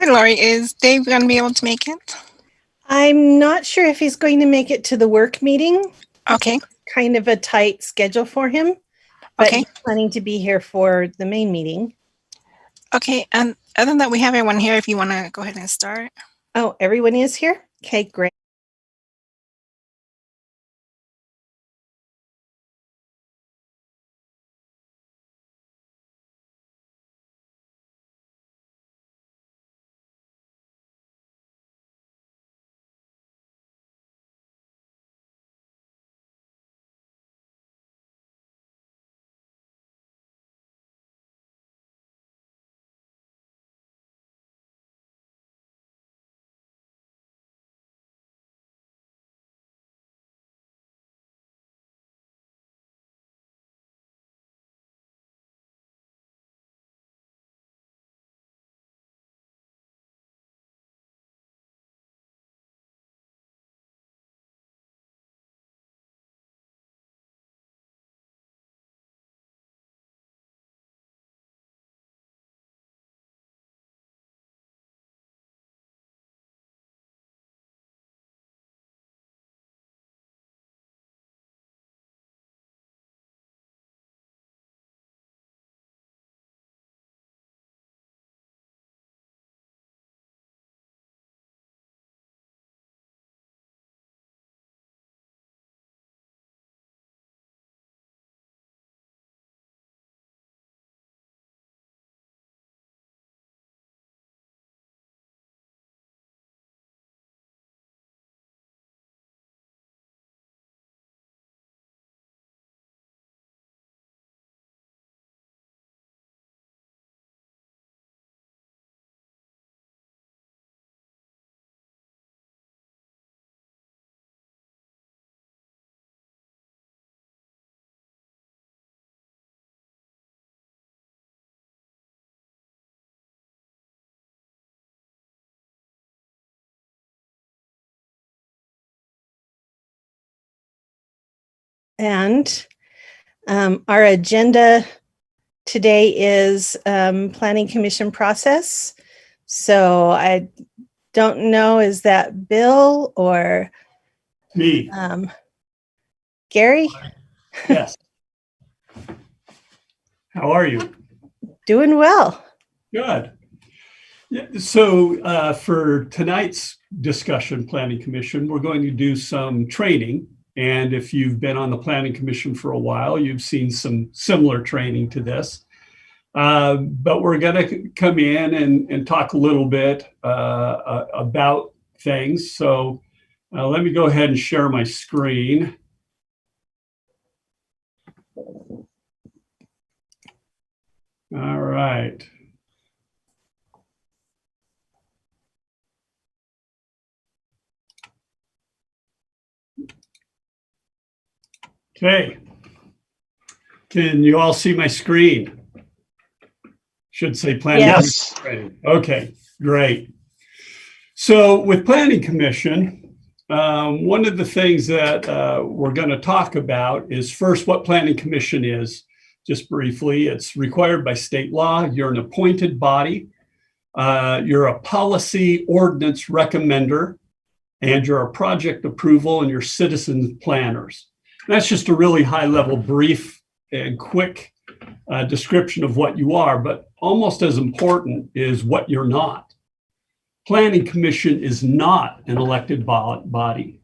Hi, Lori. Is Dave going to be able to make it? I'm not sure if he's going to make it to the work meeting. Okay. Kind of a tight schedule for him, but Okay. he's planning to be here for the main meeting. Okay. And other than that, we have everyone here if you want to go ahead and start. Oh, everyone is here? Okay, great. And our agenda today is Planning Commission process. So I don't know, is that Bill or Me. Gary? Yes. How are you? Doing well. Good. Yeah, so for tonight's discussion, Planning Commission, we're going to do some training. And if you've been on the Planning Commission for a while, you've seen some similar training to this. But we're going to come in and talk a little bit about things. So let me go ahead and share my screen. All right. Okay. Can you all see my screen? Should say Planning Yes. Commission. Okay, great. So with Planning Commission, one of the things that we're going to talk about is first what Planning Commission is. Just briefly, it's required by state law. You're an appointed body. You're a policy ordinance recommender, and you're a project approval, and you're citizen planners. And that's just a really high-level, brief, and quick description of what you are, but almost as important is what you're not. Planning Commission is not an elected body.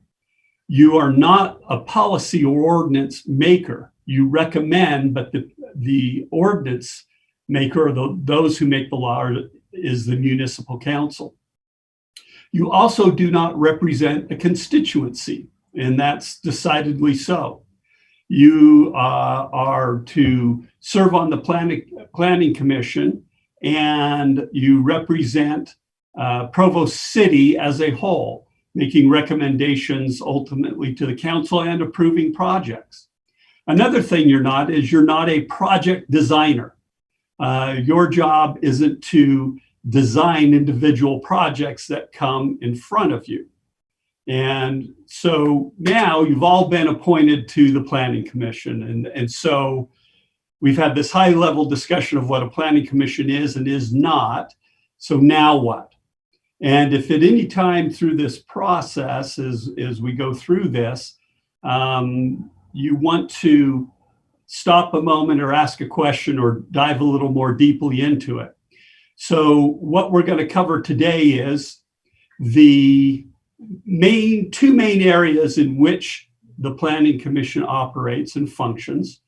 You are not a policy or ordinance maker. You recommend, but the ordinance maker, or those who make the law, is the municipal council. You also do not represent a constituency, and that's decidedly so. You are to serve on the Planning Commission, and you represent Provo City as a whole, making recommendations ultimately to the council and approving projects. Another thing you're not is you're not a project designer. Your job isn't to design individual projects that come in front of you. And so now you've all been appointed to the Planning Commission. And so we've had this high level discussion of what a Planning Commission is and is not. So now what? And if at any time through this process, as we go through this, you want to stop a moment or ask a question or dive a little more deeply into it. So what we're going to cover today is the two main areas in which the Planning Commission operates and functions.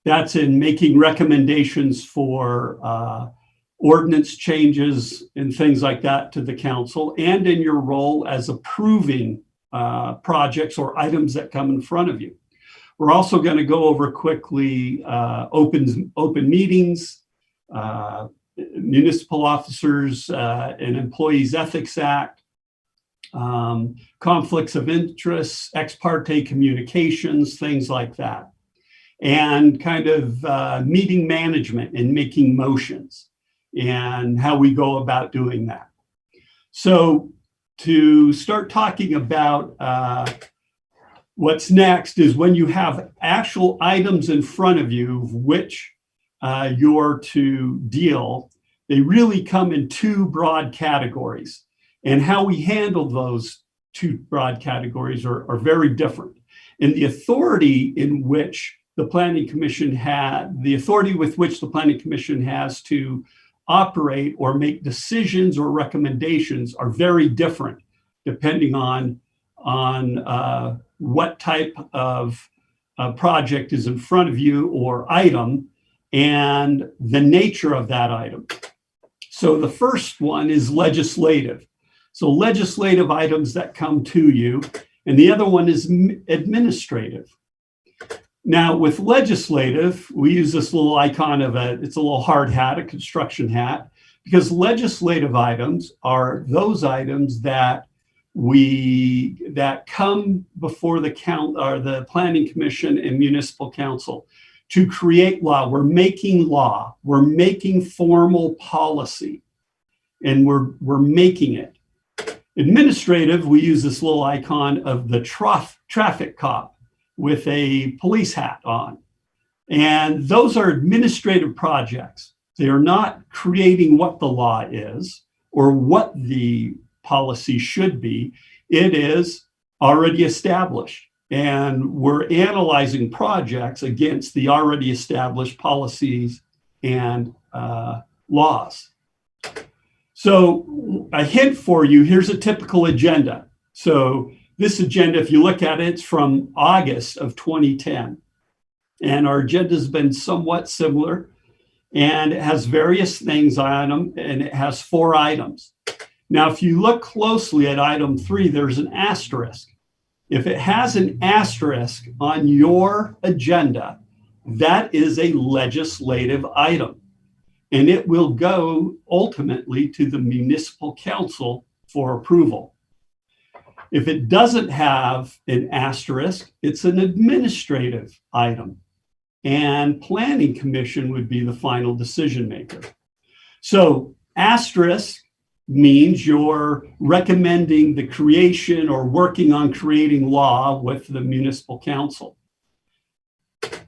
That's in making recommendations for ordinance changes and things like that to the council, and in your role as approving projects or items that come in front of you. We're also going to go over quickly open meetings, municipal officers and employees ethics act, conflicts of interest, ex parte communications, things like that, and kind of meeting management and making motions and how we go about doing that. So to start talking about what's next is when you have actual items in front of you of which you're to deal, they really come in two broad categories. And how we handle those two broad categories are very different. And the authority in which the Planning Commission with which the Planning Commission has to operate or make decisions or recommendations are very different depending on what type of project is in front of you or item and the nature of that item. So the first one is legislative. So legislative items that come to you, and the other one is administrative. Now with legislative, we use this little icon it's a little hard hat, a construction hat, because legislative items are those items that come before the Planning Commission and Municipal Council to create law. We're making law, we're making formal policy, and we're making it. Administrative, we use this little icon of the traffic cop with a police hat on. And those are administrative projects. They are not creating what the law is or what the policy should be. It is already established. And we're analyzing projects against the already established policies and laws. So a hint for you, here's a typical agenda. So this agenda, if you look at it, it's from August of 2010. And our agenda has been somewhat similar, and it has various things on them, and it has 4 items. Now, if you look closely at item 3, there's an asterisk. If it has an asterisk on your agenda, that is a legislative item, and it will go ultimately to the municipal council for approval. If it doesn't have an asterisk, it's an administrative item, and Planning Commission would be the final decision maker. So asterisk means you're recommending the creation or working on creating law with the municipal council.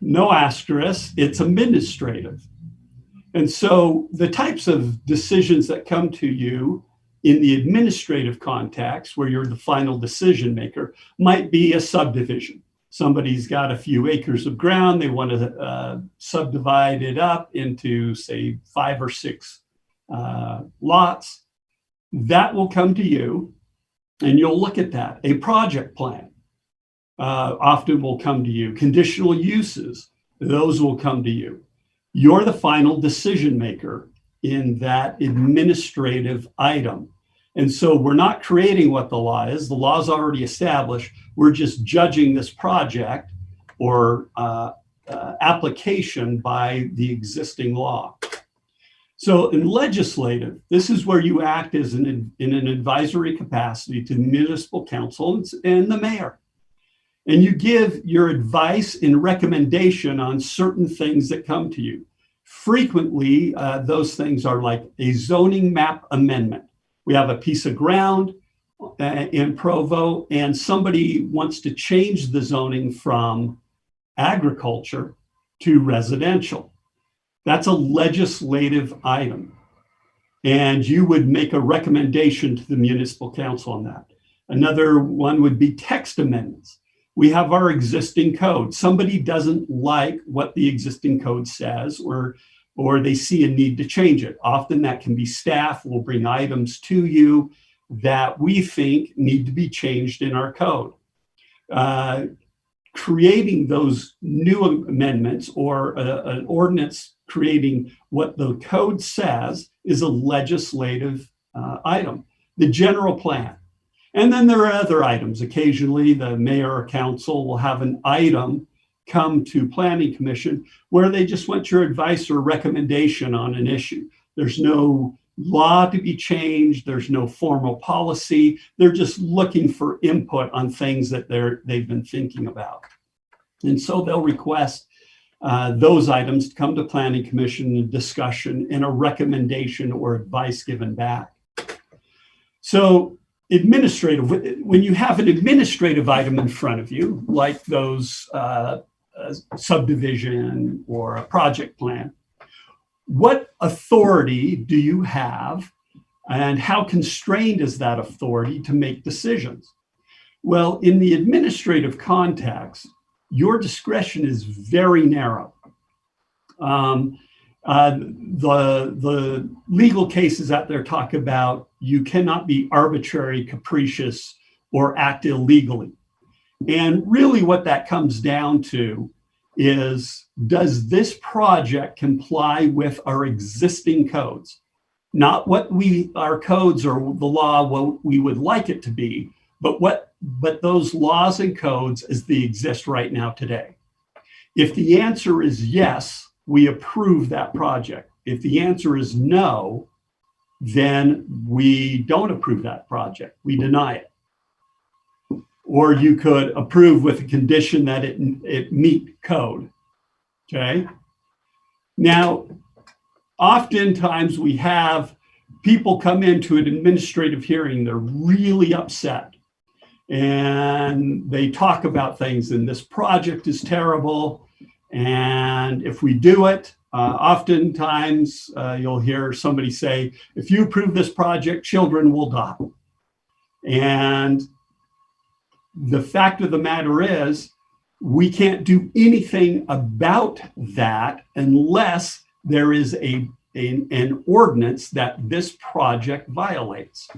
No asterisk, it's administrative. And so the types of decisions that come to you in the administrative context, where you're the final decision maker, might be a subdivision. Somebody's got a few acres of ground, they want to subdivide it up into, say, 5 or 6 lots. That will come to you, and you'll look at that. A project plan often will come to you. Conditional uses, those will come to you. You're the final decision maker in that administrative item. And so we're not creating what the law is. The law is already established. We're just judging this project or application by the existing law. So in legislative, this is where you act as in an advisory capacity to the municipal council and the mayor. And you give your advice and recommendation on certain things that come to you. Frequently, those things are like a zoning map amendment. We have a piece of ground in Provo, and somebody wants to change the zoning from agriculture to residential. That's a legislative item. and you would make a recommendation to the municipal council on that. Another one would be text amendments. We have our existing code. Somebody doesn't like what the existing code says, or they see a need to change it. Often that can be staff will bring items to you that we think need to be changed in our code. Creating those new amendments or an ordinance creating what the code says is a legislative item, the general plan. And then there are other items. Occasionally, the mayor or council will have an item come to Planning Commission where they just want your advice or recommendation on an issue. There's no law to be changed. There's no formal policy. They're just looking for input on things that they've been thinking about. And so they'll request those items to come to Planning Commission and discussion and a recommendation or advice given back. So administrative, when you have an administrative item in front of you, like those subdivision or a project plan, what authority do you have and how constrained is that authority to make decisions? Well, in the administrative context, your discretion is very narrow. The legal cases out there talk about you cannot be arbitrary, capricious, or act illegally. And really what that comes down to is, does this project comply with our existing codes? Not what our codes or the law, what we would like it to be, but those laws and codes as they exist right now today. If the answer is yes, we approve that project. If the answer is no, then we don't approve that project. We deny it. Or you could approve with a condition that it meet code, okay? Now, oftentimes we have people come into an administrative hearing, they're really upset. And they talk about things, and this project is terrible. And if we do it, oftentimes you'll hear somebody say, if you approve this project, children will die. And the fact of the matter is, we can't do anything about that unless there is an ordinance that this project violates.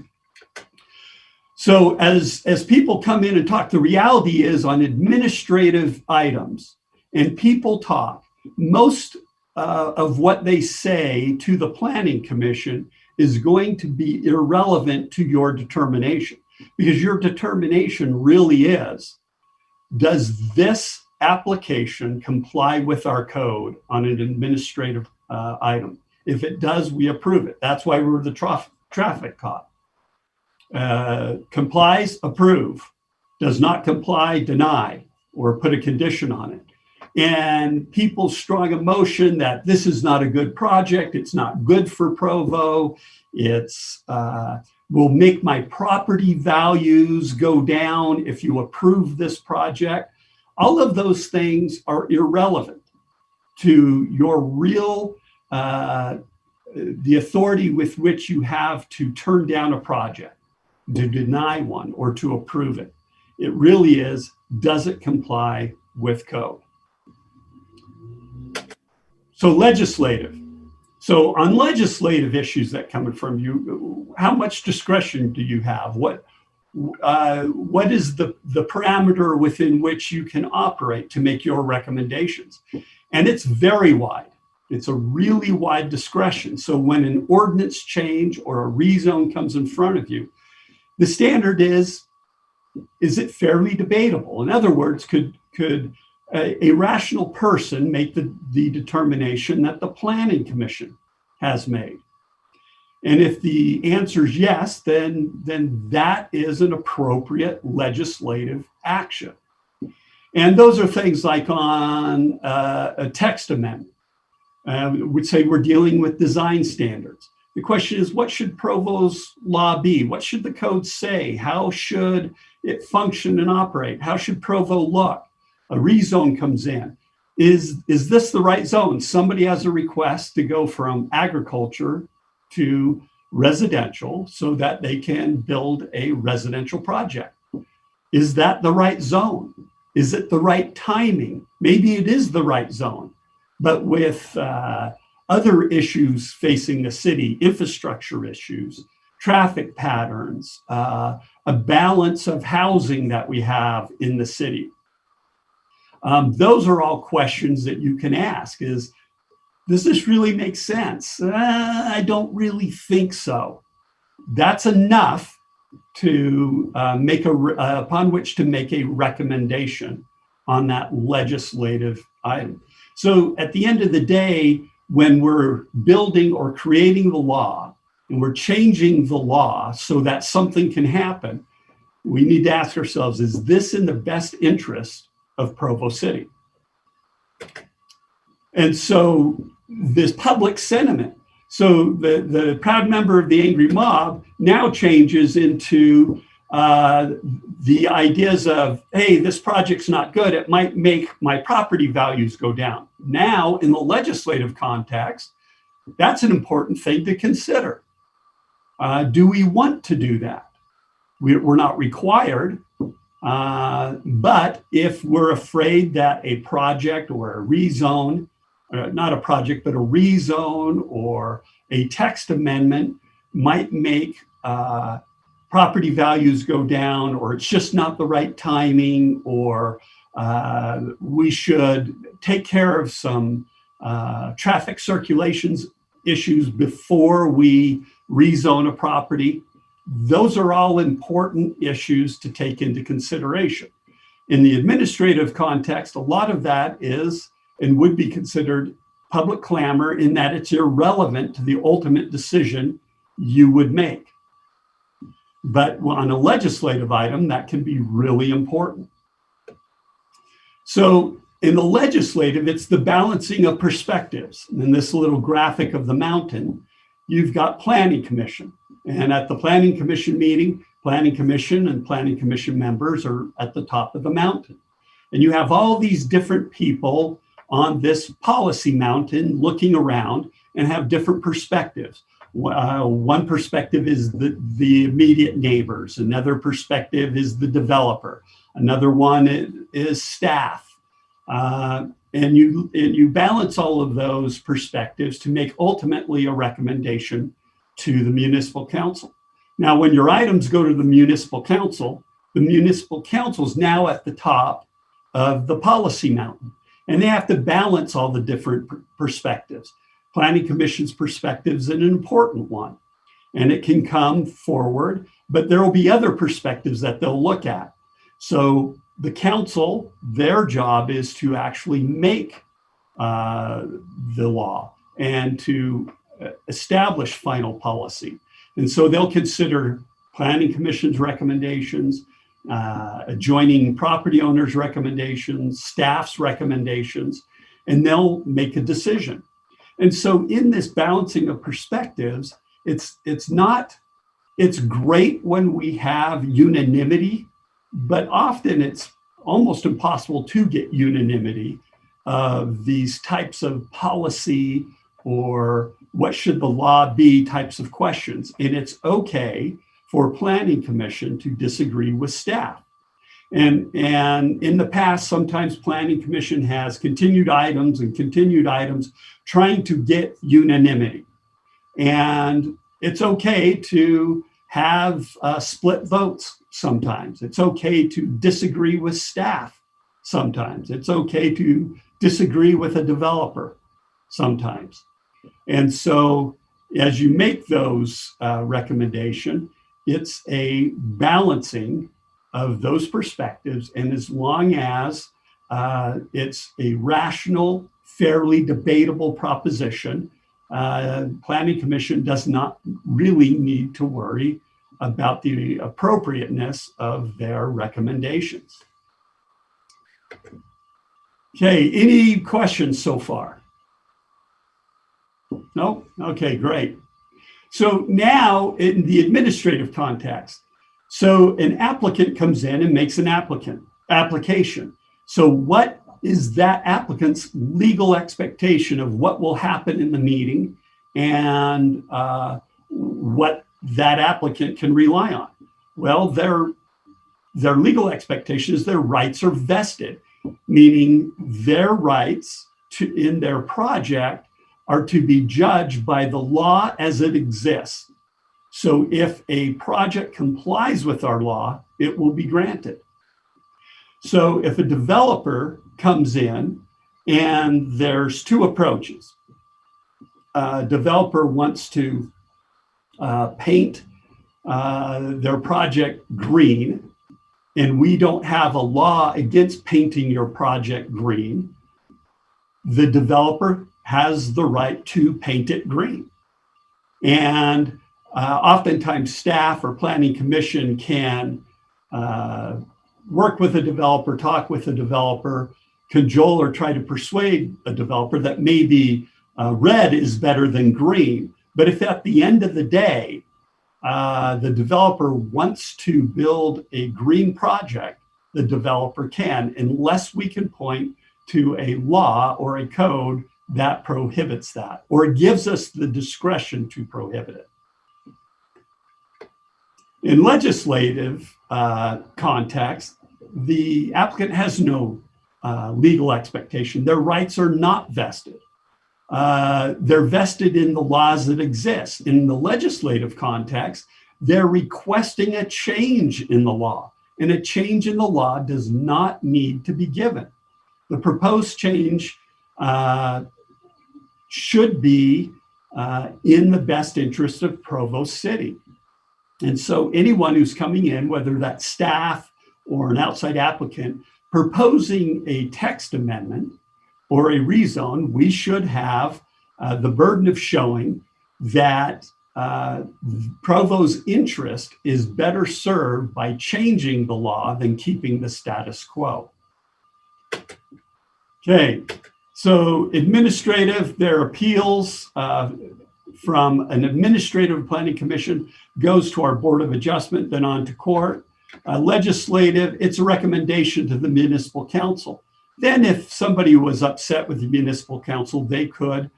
So as people come in and talk, the reality is on administrative items, and people talk, most of what they say to the Planning Commission is going to be irrelevant to your determination, because your determination really is, does this application comply with our code on an administrative item? If it does, we approve it. That's why we're the traffic cop. Complies, approve. Does not comply, deny, or put a condition on it. And people's strong emotion that this is not a good project, it's not good for Provo, it's will make my property values go down if you approve this project. All of those things are irrelevant to your real, the authority with which you have to turn down a project, to deny one, or to approve it. It really is, does it comply with code? So legislative. So on legislative issues that come from you, how much discretion do you have? What is the parameter within which you can operate to make your recommendations? And it's very wide. It's a really wide discretion. So when an ordinance change or a rezone comes in front of you, the standard is it fairly debatable? In other words, could a rational person make the determination that the Planning Commission has made? And if the answer is yes, then that is an appropriate legislative action. And those are things like on a text amendment. We'd say we're dealing with design standards. The question is, what should Provo's law be? What should the code say? How should it function and operate? How should Provo look? A rezone comes in. Is this the right zone? Somebody has a request to go from agriculture to residential so that they can build a residential project. Is that the right zone? Is it the right timing? Maybe it is the right zone, but with other issues facing the city, infrastructure issues, traffic patterns, a balance of housing that we have in the city. Those are all questions that you can ask. Does this really make sense? I don't really think so. That's enough to upon which to make a recommendation on that legislative item. So at the end of the day, when we're building or creating the law and we're changing the law so that something can happen, we need to ask ourselves, is this in the best interest of Provo City? And so this public sentiment, so the proud member of the angry mob now changes into the ideas of, hey, this project's not good. It might make my property values go down. Now, in the legislative context, that's an important thing to consider. Do we want to do that? We're not required, but if we're afraid that a project or a rezone, not a project, but a rezone or a text amendment might make property values go down, or it's just not the right timing, or we should take care of some traffic circulations issues before we rezone a property. Those are all important issues to take into consideration. In the administrative context, a lot of that is and would be considered public clamor in that it's irrelevant to the ultimate decision you would make. But on a legislative item, that can be really important. So in the legislative, it's the balancing of perspectives. In this little graphic of the mountain, you've got Planning Commission. And at the Planning Commission meeting, Planning Commission and Planning Commission members are at the top of the mountain. And you have all these different people on this policy mountain looking around and have different perspectives. One perspective is the immediate neighbors. Another perspective is the developer. Another one is staff. And you balance all of those perspectives to make ultimately a recommendation to the municipal council. Now, when your items go to the municipal council is now at the top of the policy mountain, and they have to balance all the different perspectives. Planning Commission's perspective is an important one, and it can come forward, but there will be other perspectives that they'll look at. So the council, their job is to actually make the law and to establish final policy. And so they'll consider Planning Commission's recommendations, adjoining property owners' recommendations, staff's recommendations, and they'll make a decision. And so in this balancing of perspectives, it's great when we have unanimity, but often it's almost impossible to get unanimity of these types of policy or what should the law be types of questions. And it's okay for Planning Commission to disagree with staff. And in the past, sometimes Planning Commission has continued items trying to get unanimity. And it's okay to have split votes sometimes. It's okay to disagree with staff sometimes. It's okay to disagree with a developer sometimes. And so as you make those recommendations, it's a balancing of those perspectives. And as long as it's a rational, fairly debatable proposition, Planning Commission does not really need to worry about the appropriateness of their recommendations. Okay, any questions so far? No? Okay, great. So now in the administrative context, so an applicant comes in and makes an application. So what is that applicant's legal expectation of what will happen in the meeting and what that applicant can rely on. Well, their legal expectation is their rights are vested, meaning their rights in their project are to be judged by the law as it exists. So if a project complies with our law, it will be granted. So if a developer comes in and there's two approaches, a developer wants to paint their project green, and we don't have a law against painting your project green, the developer has the right to paint it green. And oftentimes staff or planning commission can work with a developer, talk with a developer, cajole or try to persuade a developer that maybe red is better than green. But if at the end of the day, the developer wants to build a green project, the developer can, unless we can point to a law or a code that prohibits that, or gives us the discretion to prohibit it. In legislative context, the applicant has no legal expectation. Their rights are not vested. They're vested in the laws that exist. In the legislative context, they're requesting a change in the law, and a change in the law does not need to be given. The proposed change should be in the best interest of Provo City. And so anyone who's coming in, whether that's staff or an outside applicant, proposing a text amendment or a rezone, we should have the burden of showing that Provo's interest is better served by changing the law than keeping the status quo. Okay, so administrative, their appeals from an administrative planning commission goes to our Board of Adjustment, then on to court. Legislative, it's a recommendation to the municipal council. Then if somebody was upset with the municipal council, they could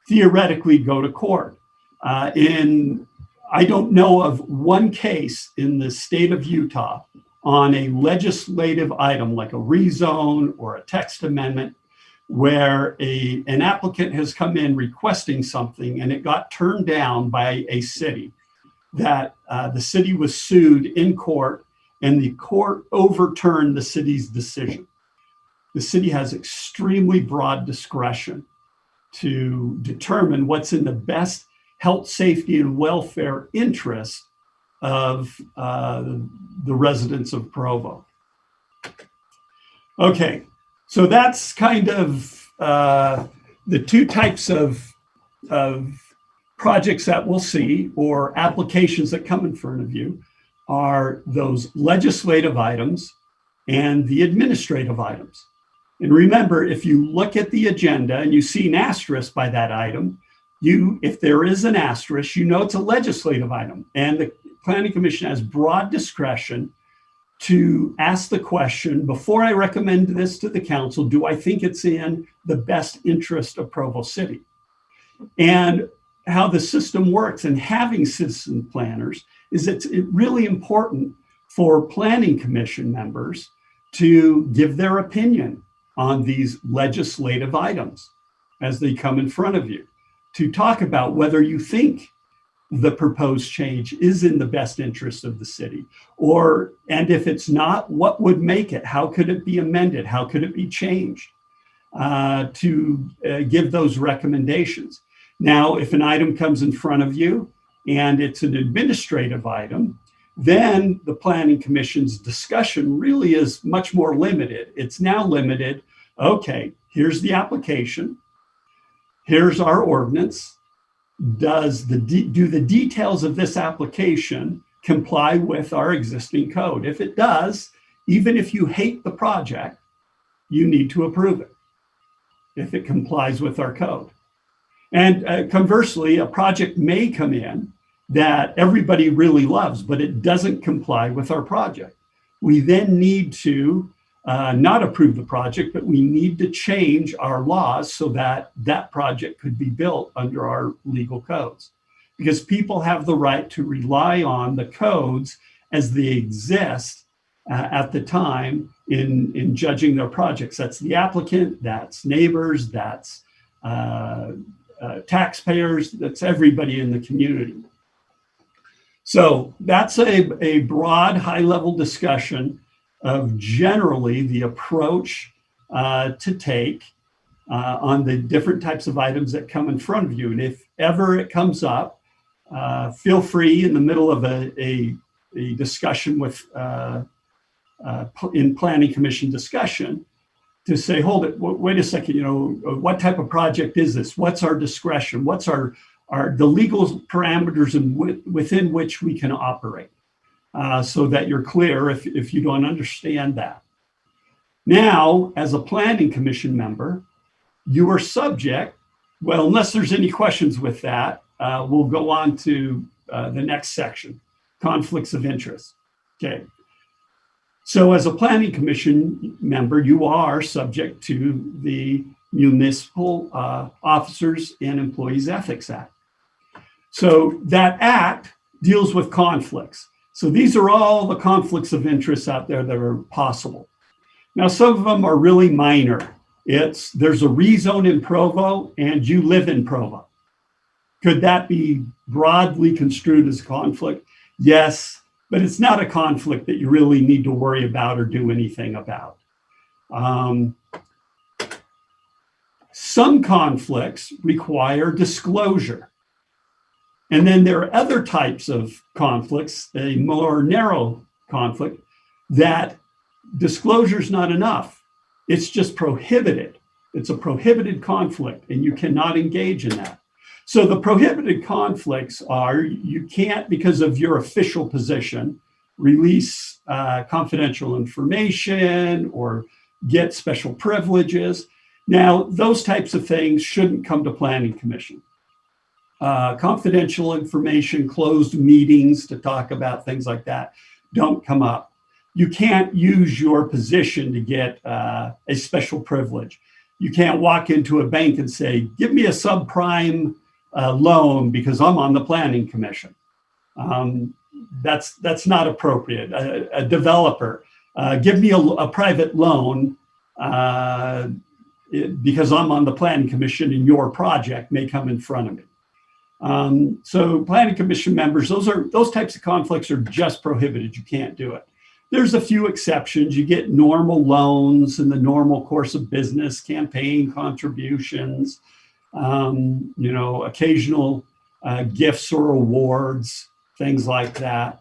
theoretically go to court. I don't know of one case in the state of Utah on a legislative item like a rezone or a text amendment where an applicant has come in requesting something and it got turned down by a city, that the city was sued in court and the court overturned the city's decision. The city has extremely broad discretion to determine what's in the best health, safety, and welfare interest of the residents of Provo. Okay, so that's kind of the two types of projects that we'll see, or applications that come in front of you, are those legislative items and the administrative items. And remember, if you look at the agenda and you see an asterisk by that item, if there is an asterisk, you know it's a legislative item. And the Planning Commission has broad discretion to ask the question, before I recommend this to the council, do I think it's in the best interest of Provo City? And how the system works and having citizen planners is it's really important for Planning Commission members to give their opinion on these legislative items as they come in front of you, to talk about whether you think the proposed change is in the best interest of the city, and if it's not, what would make it? How could it be amended? How could it be changed? To give those recommendations. Now, if an item comes in front of you and it's an administrative item, then the Planning Commission's discussion really is much more limited. It's now limited, okay, here's the application, here's our ordinance. Do the details of this application comply with our existing code? If it does, even if you hate the project, you need to approve it if it complies with our code. And conversely, a project may come in that everybody really loves, but it doesn't comply with our project. We then need to not approve the project, but we need to change our laws so that that project could be built under our legal codes. because people have the right to rely on the codes as they exist at the time in judging their projects. That's the applicant, that's neighbors, that's taxpayers, that's everybody in the community. So that's a broad, high-level discussion of generally the approach to take on the different types of items that come in front of you. And if ever it comes up, feel free in the middle of a discussion with in Planning Commission discussion to say, hold it, wait a second, you know, what type of project is this? What's our discretion? What's our the legal parameters within which we can operate, so that you're clear if you don't understand that. Now, as a Planning Commission member, you are subject, well, unless there's any questions with that, we'll go on to the next section, conflicts of interest. Okay. So as a Planning Commission member, you are subject to the Municipal Officers and Employees Ethics Act. So that act deals with conflicts. So these are all the conflicts of interest out there that are possible. Now, some of them are really minor. There's a rezone in Provo and you live in Provo. Could that be broadly construed as conflict? Yes, but it's not a conflict that you really need to worry about or do anything about. Some conflicts require disclosure. And then there are other types of conflicts, a more narrow conflict, that disclosure is not enough. It's just prohibited. It's a prohibited conflict, and you cannot engage in that. So the prohibited conflicts are, you can't, because of your official position, release confidential information or get special privileges. Now, those types of things shouldn't come to Planning Commission. Confidential information, closed meetings to talk about things like that don't come up. You can't use your position to get a special privilege. You can't walk into a bank and say, give me a subprime loan because I'm on the Planning Commission. That's not appropriate. A developer, give me a private loan because I'm on the Planning Commission and your project may come in front of me. So Planning Commission members, those types of conflicts are just prohibited. You can't do it. There's a few exceptions. You get normal loans in the normal course of business, campaign contributions, occasional gifts or awards, things like that.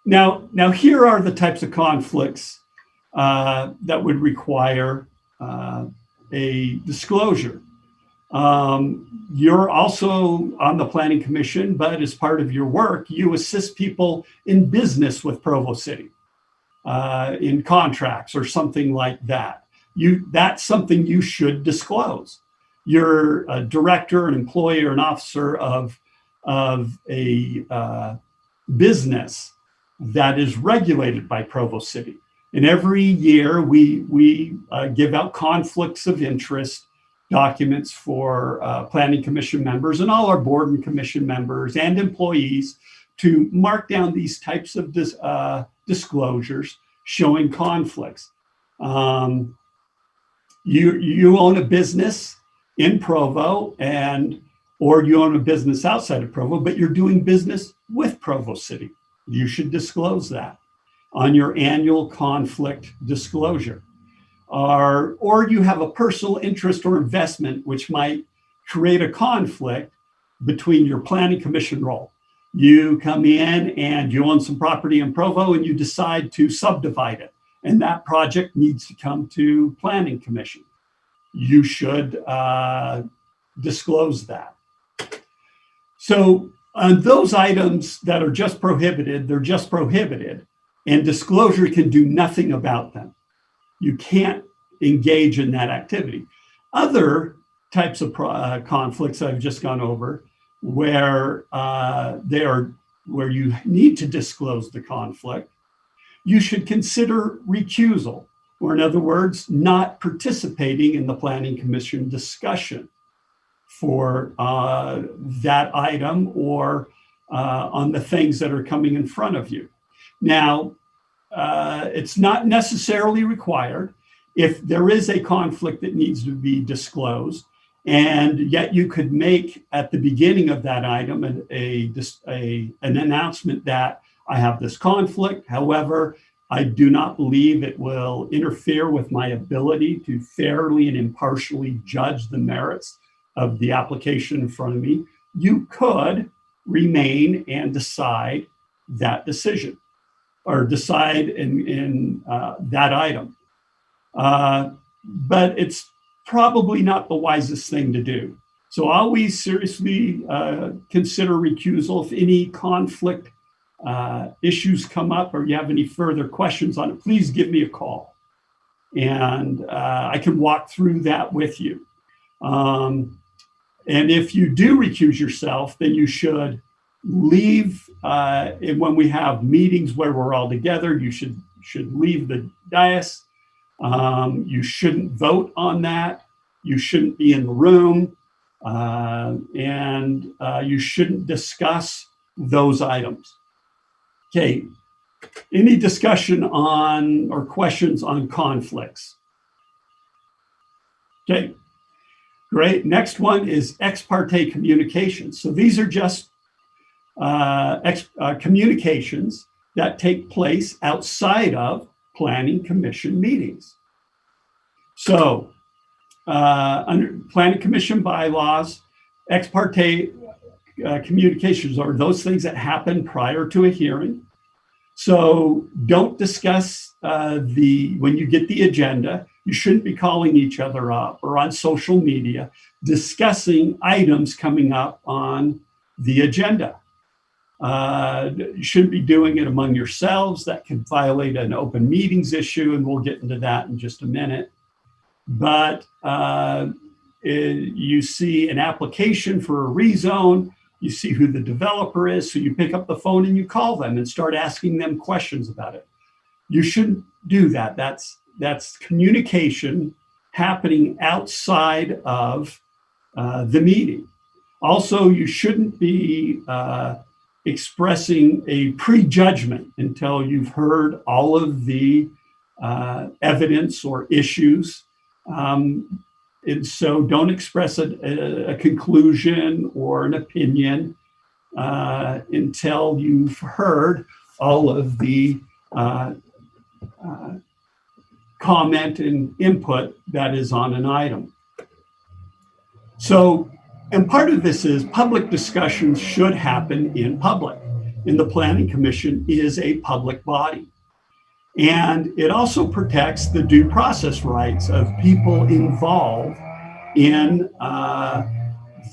Now here are the types of conflicts that would require a disclosure. You're also on the Planning Commission, but as part of your work, you assist people in business with Provo City, in contracts or something like that. That's something you should disclose. You're a director, an employee, or an officer of a business that is regulated by Provo City. And every year we give out conflicts of interest documents for Planning Commission members and all our board and commission members and employees to mark down these types of disclosures showing conflicts. You own a business in Provo or you own a business outside of Provo, but you're doing business with Provo City. You should disclose that on your annual conflict disclosure. Or you have a personal interest or investment which might create a conflict between your Planning Commission role. You come in and you own some property in Provo and you decide to subdivide it, and that project needs to come to Planning Commission. You should disclose that. So on those items that are just prohibited, they're just prohibited, and disclosure can do nothing about them. You can't engage in that activity. Other types of conflicts I've just gone over, where where you need to disclose the conflict, you should consider recusal, or in other words, not participating in the Planning Commission discussion. for that item or on the things that are coming in front of you. Now, it's not necessarily required. If there is a conflict that needs to be disclosed, and yet you could make at the beginning of that item an announcement that I have this conflict. However, I do not believe it will interfere with my ability to fairly and impartially judge the merits of the application in front of me. You could remain and decide that decision or decide in that item. But it's probably not the wisest thing to do. So always seriously consider recusal. If any conflict issues come up or you have any further questions on it, please give me a call. And I can walk through that with you. And if you do recuse yourself, then you should leave. And when we have meetings where we're all together, you should leave the dais. You shouldn't vote on that. You shouldn't be in the room. And you shouldn't discuss those items. Okay, any discussion on or questions on conflicts? Okay, great. Next one is ex parte communications. So these are just communications that take place outside of Planning Commission meetings. So under Planning Commission bylaws, ex parte communications are those things that happen prior to a hearing. So don't discuss when you get the agenda, you shouldn't be calling each other up or on social media discussing items coming up on the agenda. You shouldn't be doing it among yourselves. That could violate an open meetings issue, and we'll get into that in just a minute. But you see an application for a rezone, you see who the developer is, so you pick up the phone and you call them and start asking them questions about it. You shouldn't do that. That's communication happening outside of the meeting. Also, you shouldn't be expressing a prejudgment until you've heard all of the evidence or issues. And so don't express a conclusion or an opinion until you've heard all of the comment and input that is on an item. So, and part of this is public discussions should happen in public. And the Planning Commission is a public body. And it also protects the due process rights of people involved in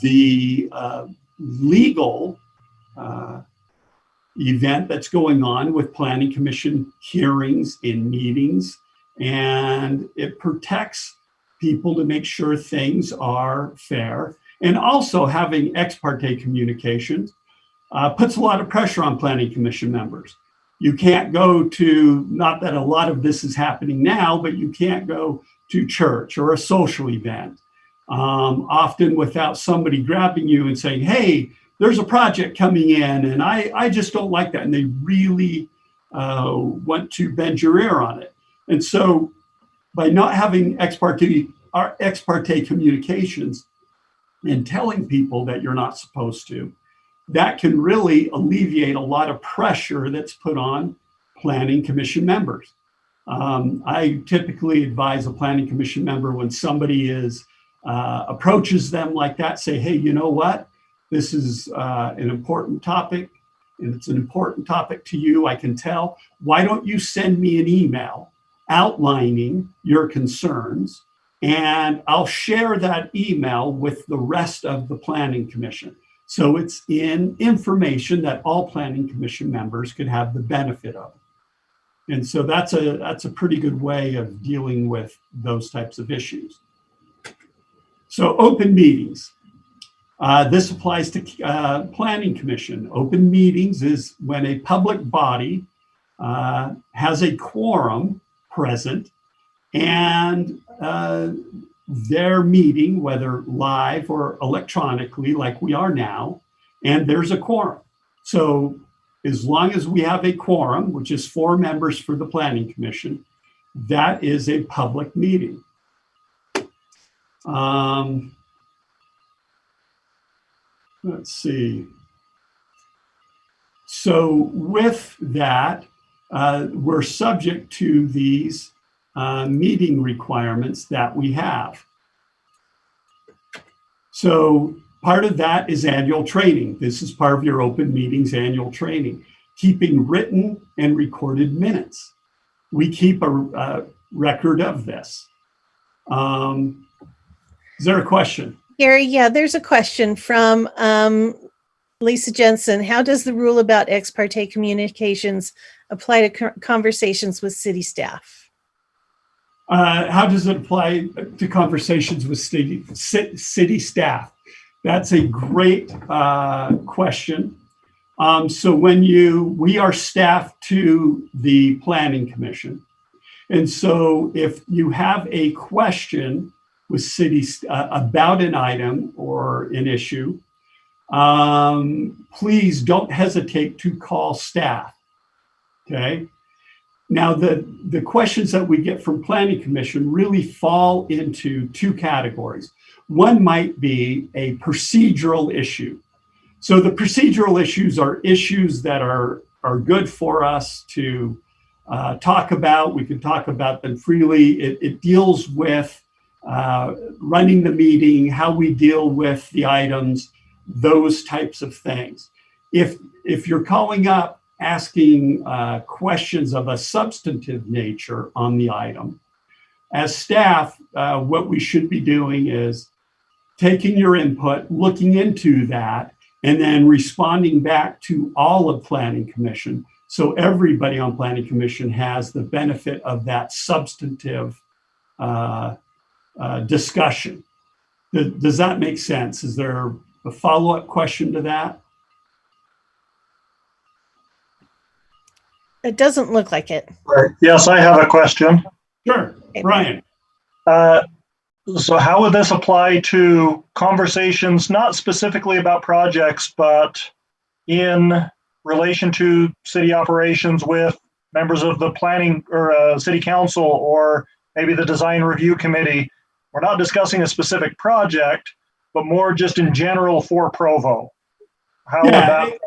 the legal event that's going on with Planning Commission hearings and meetings. And it protects people to make sure things are fair. And also having ex parte communications puts a lot of pressure on Planning Commission members. You can't go to, not that a lot of this is happening now, but you can't go to church or a social event, often without somebody grabbing you and saying, hey, there's a project coming in and I just don't like that. And they really want to bend your ear on it. And so by not having ex parte communications and telling people that you're not supposed to, that can really alleviate a lot of pressure that's put on Planning Commission members. I typically advise a Planning Commission member when somebody approaches them like that, say, hey, you know what? This is an important topic, and it's an important topic to you, I can tell. Why don't you send me an email outlining your concerns, and I'll share that email with the rest of the Planning Commission. So it's in information that all Planning Commission members could have the benefit of. And so that's a pretty good way of dealing with those types of issues. So open meetings. This applies to Planning Commission. Open meetings is when a public body has a quorum present and their meeting, whether live or electronically, like we are now, and there's a quorum. So as long as we have a quorum, which is 4 members for the Planning Commission, that is a public meeting. Let's see. So with that, we're subject to these meeting requirements that we have. So part of that is annual training. This is part of your open meetings annual training, keeping written and recorded minutes. We keep a record of this. Is there a question? Gary, yeah, there's a question from Lisa Jensen. How does the rule about ex parte communications apply to conversations with city staff? How does it apply to conversations with city staff? That's a great question. So we are staff to the Planning Commission. And so if you have a question with cities about an item or an issue, please don't hesitate to call staff, okay? Now, the questions that we get from Planning Commission really fall into 2 categories. One might be a procedural issue. So the procedural issues are issues that are good for us to talk about. We can talk about them freely. It deals with running the meeting, how we deal with the items, those types of things. If you're calling up asking questions of a substantive nature on the item, as staff, what we should be doing is taking your input, looking into that, and then responding back to all of Planning Commission. So everybody on Planning Commission has the benefit of that substantive discussion. Does that make sense? Is there a follow-up question to that? It doesn't look like it. Right. Yes, I have a question. Sure, Brian. So how would this apply to conversations, not specifically about projects, but in relation to city operations with members of the planning or city council, or maybe the design review committee? We're not discussing a specific project, but more just in general for Provo. How would that?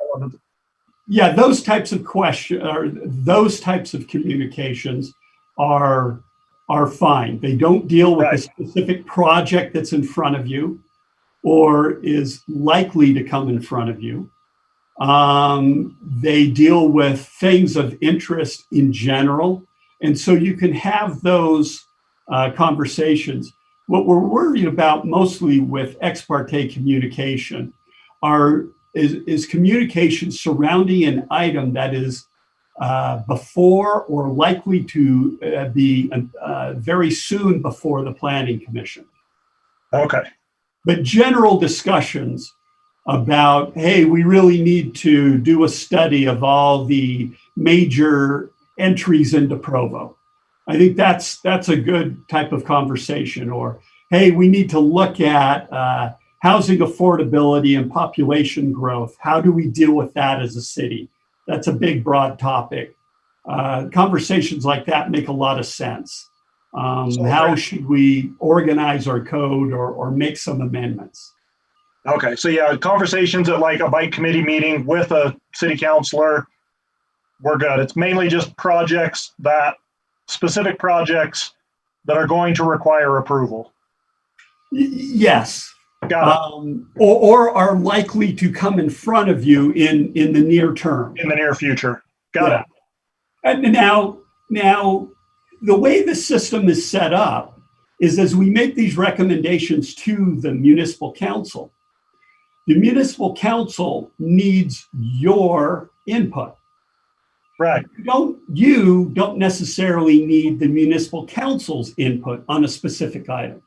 Yeah, those types of questions or those types of communications are fine. They don't deal with a specific project that's in front of you or is likely to come in front of you. They deal with things of interest in general. And so you can have those conversations. What we're worried about mostly with ex parte communication is communication surrounding an item that is before or likely to be very soon before the Planning Commission. Okay. But general discussions about, hey, we really need to do a study of all the major entries into Provo. I think that's a good type of conversation. Or, hey, we need to look at housing affordability and population growth. How do we deal with that as a city? That's a big, broad topic. Conversations like that make a lot of sense. How should we organize our code or make some amendments? Okay, so yeah, conversations at like a bike committee meeting with a city councilor, we're good. It's mainly just specific projects that are going to require approval. Yes. Got it. Or are likely to come in front of you in the near term. In the near future. Got it. And now, the way the system is set up is as we make these recommendations to the municipal council, the municipal council needs your input. Right. You don't necessarily need the municipal council's input on a specific item.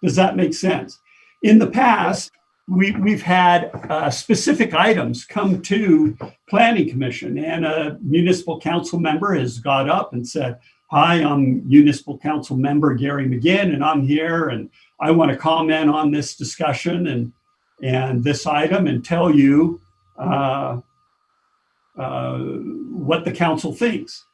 Does that make sense? In the past, we've had specific items come to Planning Commission, and a municipal council member has got up and said, hi, I'm Municipal Council Member Gary McGinn, and I'm here, and I want to comment on this discussion and this item and tell you what the council thinks.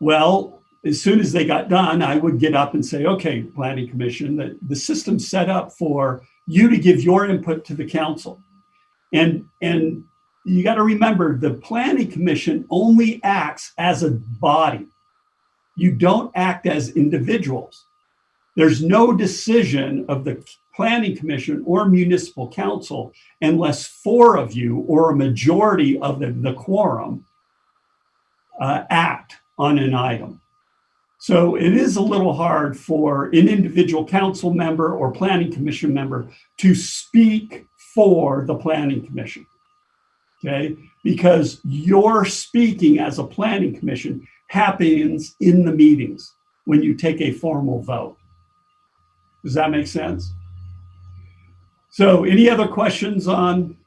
Well, as soon as they got done, I would get up and say, okay, Planning Commission, the system's set up for you to give your input to the council. And you got to remember, the Planning Commission only acts as a body. You don't act as individuals. There's no decision of the Planning Commission or Municipal Council unless 4 of you or a majority of the quorum act on an item. So it is a little hard for an individual council member or Planning Commission member to speak for the Planning Commission, okay? Because your speaking as a Planning Commission happens in the meetings when you take a formal vote. Does that make sense? So any other questions on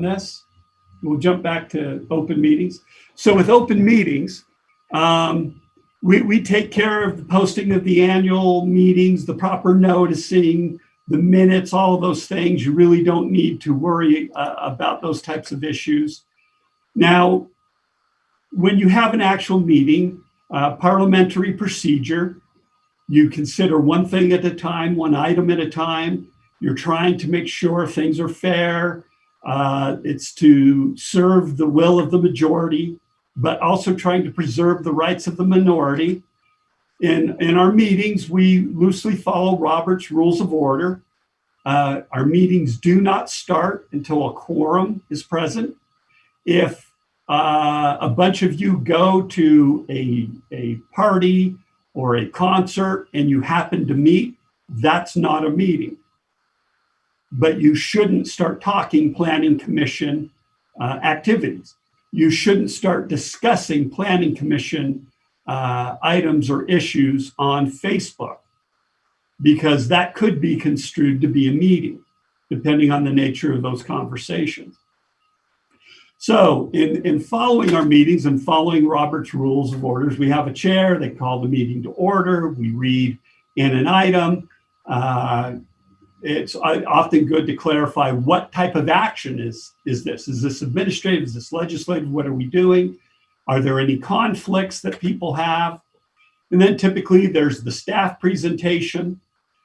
this? We'll jump back to open meetings. So with open meetings, we take care of the posting of the annual meetings, the proper noticing, the minutes, all of those things. You really don't need to worry about those types of issues. Now, when you have an actual meeting, parliamentary procedure, you consider one thing at a time, one item at a time. You're trying to make sure things are fair. It's to serve the will of the majority, but also trying to preserve the rights of the minority. In our meetings, we loosely follow Robert's Rules of Order. Our meetings do not start until a quorum is present. If a bunch of you go to a party or a concert and you happen to meet, that's not a meeting. But you shouldn't start talking Planning Commission activities. You shouldn't start discussing Planning Commission items or issues on Facebook, because that could be construed to be a meeting, depending on the nature of those conversations. So in following our meetings and following Robert's Rules of Orders, we have a chair, they call the meeting to order, we read in an item. It's often good to clarify what type of action is this? Is this administrative? Is this legislative? What are we doing? Are there any conflicts that people have? And then typically there's the staff presentation.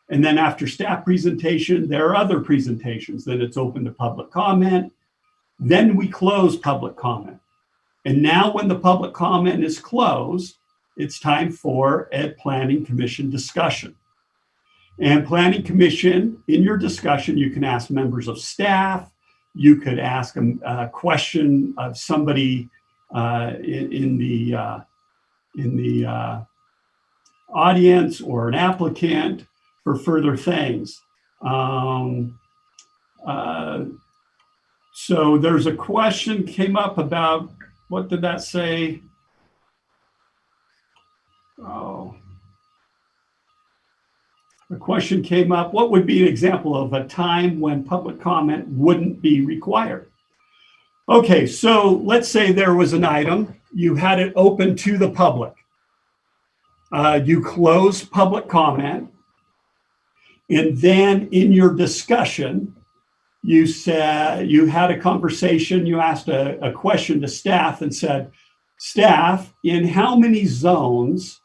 And then after staff presentation, there are other presentations. Then it's open to public comment. Then we close public comment. And now when the public comment is closed, it's time for a Planning Commission discussion. And Planning Commission, in your discussion, you can ask members of staff, you could ask a question of somebody in the audience or an applicant for further things. So there's a question came up about, what did that say? Oh. The question came up, what would be an example of a time when public comment wouldn't be required? Okay, so let's say there was an item, you had it open to the public. You closed public comment, and then in your discussion, you said, you had a conversation, you asked a question to staff and said, staff, in how many zones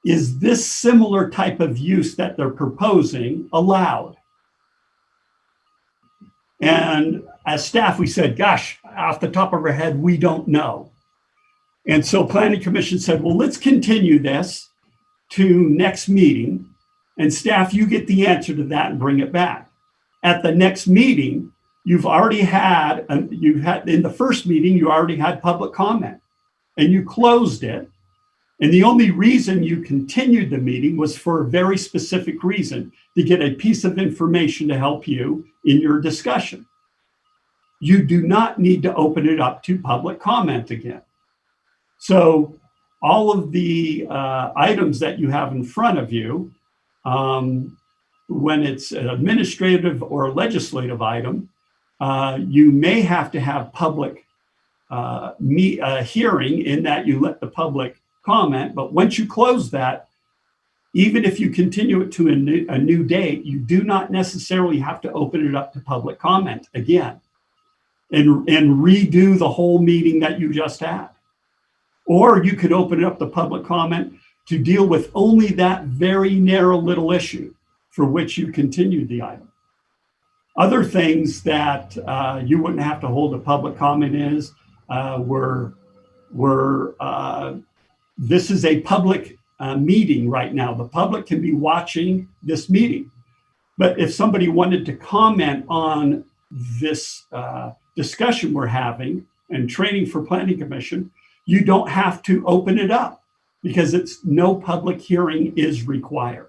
is this similar type of use that they're proposing allowed? And as staff, we said, gosh, off the top of our head, we don't know. And so Planning Commission said, well, let's continue this to next meeting. And staff, you get the answer to that and bring it back. At the next meeting, you've already had, in the first meeting, you already had public comment and you closed it. And the only reason you continued the meeting was for a very specific reason, to get a piece of information to help you in your discussion. You do not need to open it up to public comment again. So all of the items that you have in front of you, when it's an administrative or legislative item, you may have to have public hearing, in that you let the public comment, but once you close that, even if you continue it to a new date, you do not necessarily have to open it up to public comment again and redo the whole meeting that you just had. Or you could open it up to public comment to deal with only that very narrow little issue for which you continued the item. Other things that you wouldn't have to hold a public comment is this is a public meeting right now. The public can be watching this meeting. But if somebody wanted to comment on this discussion we're having and training for Planning Commission, you don't have to open it up because no public hearing is required.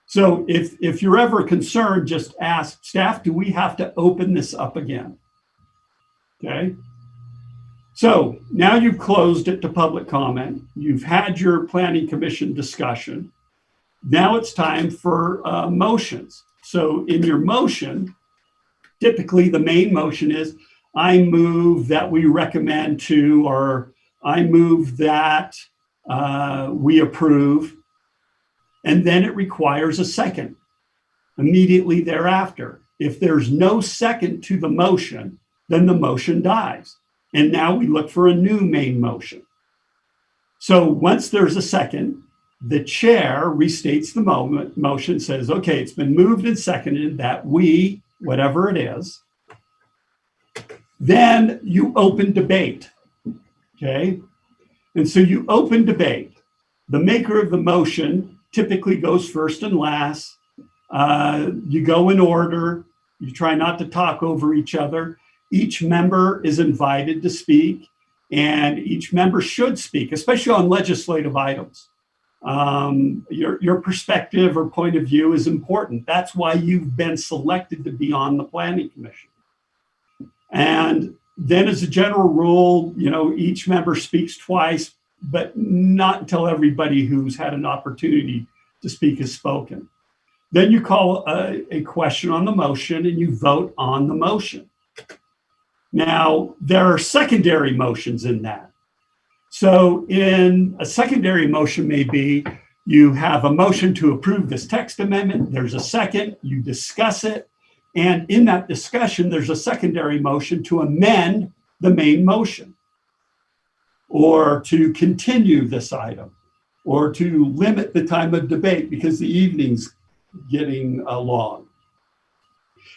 So if you're ever concerned, just ask staff, do we have to open this up again? Okay. So now you've closed it to public comment. You've had your Planning Commission discussion. Now it's time for motions. So in your motion, typically the main motion is, I move that we recommend to, or I move that we approve. And then it requires a second immediately thereafter. If there's no second to the motion, then the motion dies. And now we look for a new main motion. So once there's a second, the chair restates the motion, says, okay, it's been moved and seconded that we, whatever it is, then you open debate, okay? And so you open debate. The maker of the motion typically goes first and last. You go in order. You try not to talk over each other. Each member is invited to speak, and each member should speak, especially on legislative items. Your perspective or point of view is important. That's why you've been selected to be on the Planning Commission. And then as a general rule, each member speaks twice, but not until everybody who's had an opportunity to speak has spoken. Then you call a question on the motion and you vote on the motion. Now, there are secondary motions in that. So in a secondary motion may be, you have a motion to approve this text amendment, there's a second, you discuss it, and in that discussion, there's a secondary motion to amend the main motion, or to continue this item, or to limit the time of debate because the evening's getting long.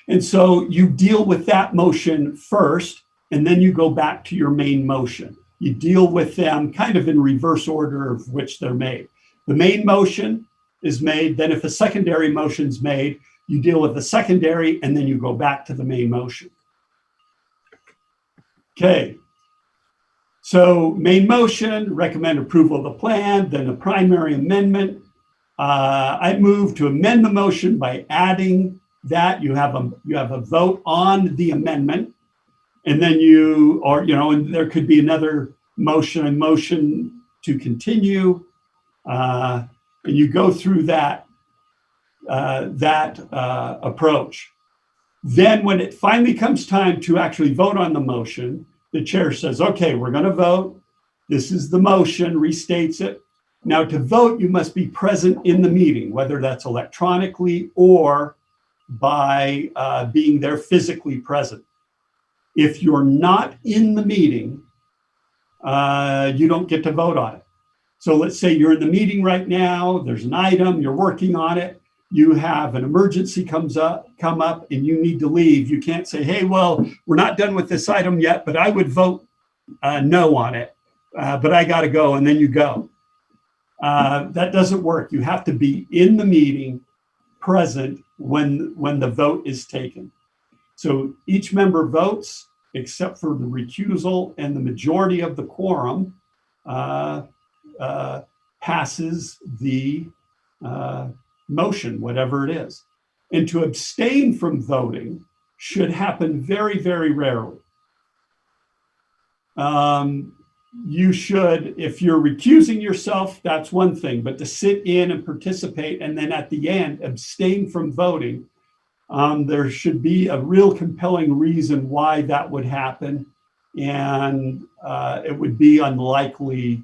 And so you deal with that motion first, and then you go back to your main motion. You deal with them kind of in reverse order of which they're made. The main motion is made, then if a secondary motion is made, you deal with the secondary, and then you go back to the main motion. Okay. So main motion, recommend approval of the plan, then the primary amendment. I move to amend the motion by adding that you have a vote on the amendment, and then and there could be another motion to continue, and you go through that approach. Then when it finally comes time to actually vote on the motion, the chair says, okay, we're going to vote. This is the motion, restates it. Now to vote, you must be present in the meeting, whether that's electronically or by being there physically present. If you're not in the meeting, you don't get to vote on it. So let's say you're in the meeting right now, there's an item, you're working on it, you have an emergency come up and you need to leave. You can't say, hey, well, we're not done with this item yet, but I would vote no on it, but I got to go, and then you go. That doesn't work. You have to be in the meeting, present when the vote is taken. So each member votes, except for the recusal, and the majority of the quorum passes the motion, whatever it is. And to abstain from voting should happen very, very rarely. You should, if you're recusing yourself, that's one thing, but to sit in and participate and then at the end abstain from voting, there should be a real compelling reason why that would happen. And it would be unlikely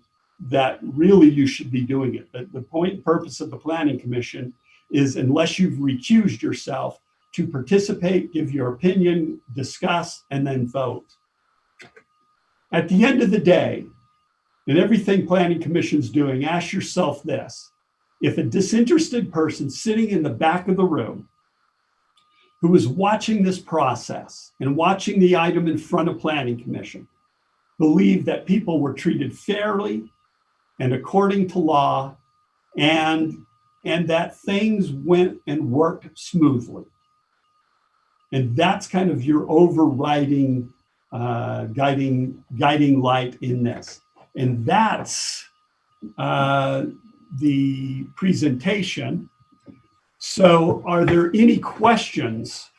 that really you should be doing it. But the point and purpose of the Planning Commission is, unless you've recused yourself, to participate, give your opinion, discuss, and then vote. At the end of the day, in everything Planning Commission's doing, ask yourself this: if a disinterested person sitting in the back of the room who is watching this process and watching the item in front of Planning Commission believed that people were treated fairly and according to law, and that things went and worked smoothly. And that's kind of your overriding guiding light in this. And that's the presentation. So are there any questions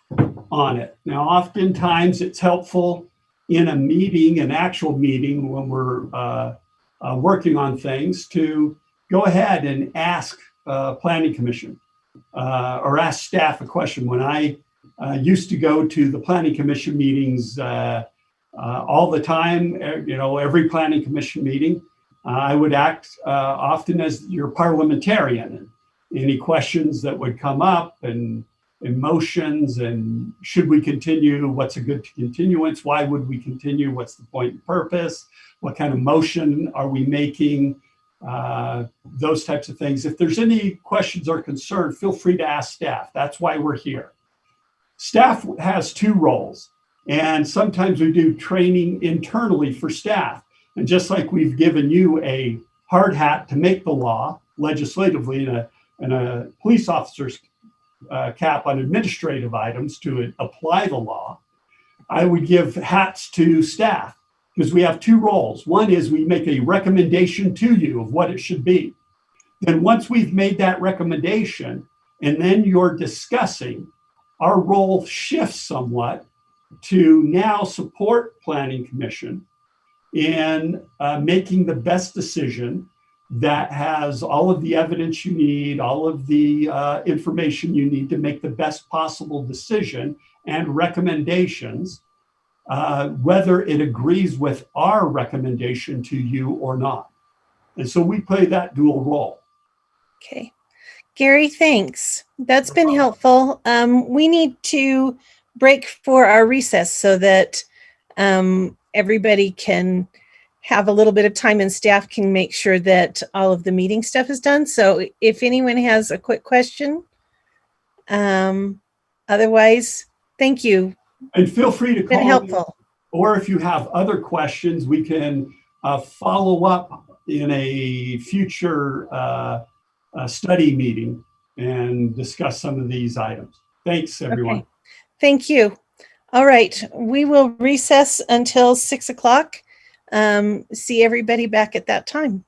on it? Now, oftentimes it's helpful in a meeting, an actual meeting, when we're working on things, to go ahead and ask Planning Commission or ask staff a question. When I used to go to the Planning Commission meetings all the time, every Planning Commission meeting, I would act often as your parliamentarian. And any questions that would come up, and motions, and should we continue? What's a good continuance? Why would we continue? What's the point and purpose? What kind of motion are we making? Those types of things. If there's any questions or concern, feel free to ask staff. That's why we're here. Staff has two roles, and sometimes we do training internally for staff. And just like we've given you a hard hat to make the law legislatively, and a police officer's cap on administrative items to apply the law, I would give hats to staff, because we have two roles. One is we make a recommendation to you of what it should be. Then once we've made that recommendation and then you're discussing, our role shifts somewhat to now support Planning Commission in making the best decision that has all of the evidence you need, all of the information you need to make the best possible decision and recommendations, whether it agrees with our recommendation to you or not. And so we play that dual role. Okay. Gary, thanks. That's been helpful. We need to break for our recess so that everybody can have a little bit of time and staff can make sure that all of the meeting stuff is done. So if anyone has a quick question, otherwise, thank you. And feel free to call. Been helpful. Or if you have other questions, we can follow up in a future study meeting and discuss some of these items. Thanks, everyone. Okay. Thank you. All right. We will recess until 6 o'clock. See everybody back at that time.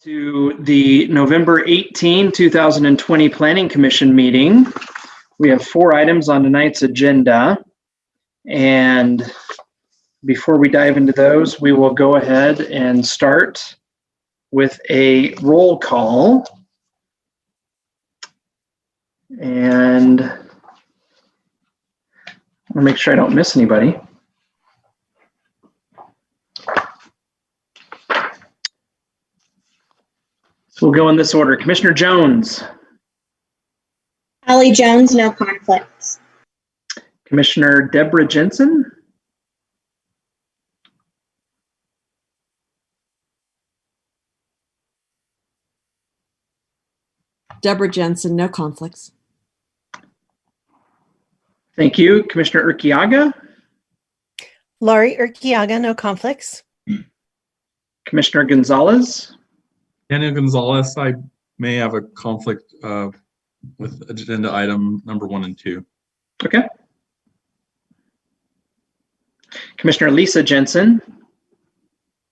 To the November 18, 2020 Planning Commission meeting. We have 4 items on tonight's agenda. And before we dive into those, we will go ahead and start with a roll call. And I'll make sure I don't miss anybody. So we'll go in this order. Commissioner Jones. Holly Jones, no conflicts. Commissioner Deborah Jensen. Deborah Jensen, no conflicts. Thank you. Commissioner Urquiaga. Laurie Urquiaga, no conflicts. Commissioner Gonzalez. Daniel Gonzalez, I may have a conflict with agenda item number 1 and 2. Okay. Commissioner Lisa Jensen.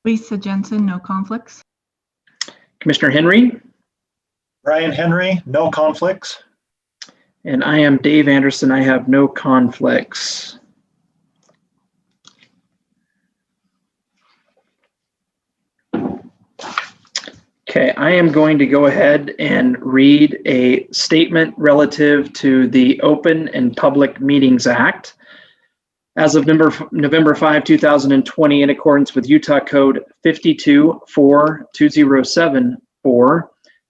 Lisa Jensen, no conflicts. Commissioner Henry. Brian Henry, no conflicts. And I am Dave Anderson. I have no conflicts. Okay, I am going to go ahead and read a statement relative to the Open and Public Meetings Act. As of November 5, 2020, in accordance with Utah Code 52-4-2074,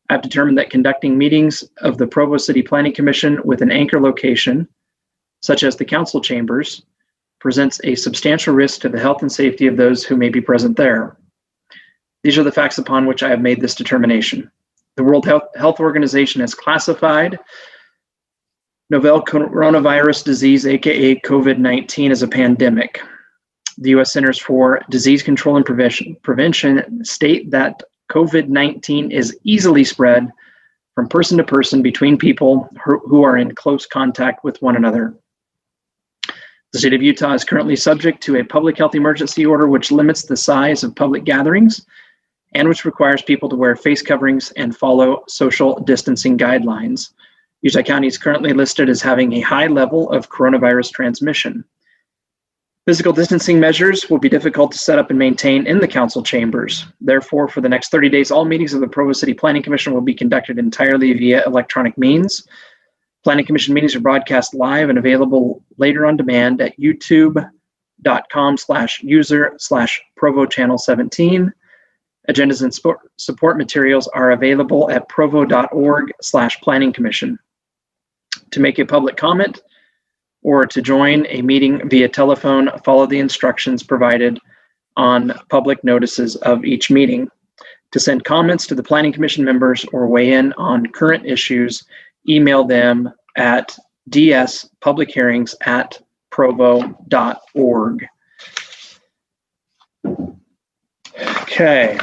I've determined that conducting meetings of the Provo City Planning Commission with an anchor location, such as the council chambers, presents a substantial risk to the health and safety of those who may be present there. These are the facts upon which I have made this determination. The World Health Organization has classified novel coronavirus disease, aka COVID-19, as a pandemic. The U.S. Centers for Disease Control and Prevention state that COVID-19 is easily spread from person to person between people who are in close contact with one another. The state of Utah is currently subject to a public health emergency order which limits the size of public gatherings and which requires people to wear face coverings and follow social distancing guidelines. Utah County is currently listed as having a high level of coronavirus transmission. Physical distancing measures will be difficult to set up and maintain in the council chambers. Therefore, for the next 30 days, all meetings of the Provo City Planning Commission will be conducted entirely via electronic means. Planning Commission meetings are broadcast live and available later on demand at youtube.com/user/Provo Channel 17. Agendas and support materials are available at provo.org/planning commission. To make a public comment or to join a meeting via telephone, follow the instructions provided on public notices of each meeting. To send comments to the Planning Commission members or weigh in on current issues, email them at dspublichearings@provo.org. Okay.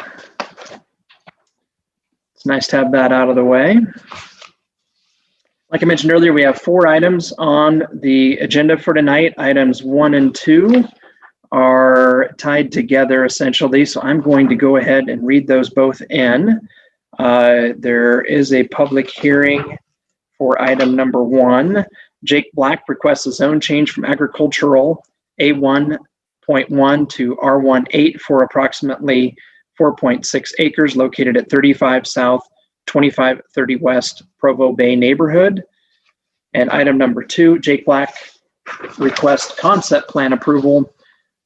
It's nice to have that out of the way. Like I mentioned earlier, we have 4 items on the agenda for tonight. Items 1 and 2 are tied together essentially, so I'm going to go ahead and read those both in. There is a public hearing for item number 1. Jake Black requests a zone change from Agricultural A1.1 to R18 for approximately 4.6 acres located at 35 South, 2530 West, Provo Bay neighborhood. And item number 2, Jake Black requests concept plan approval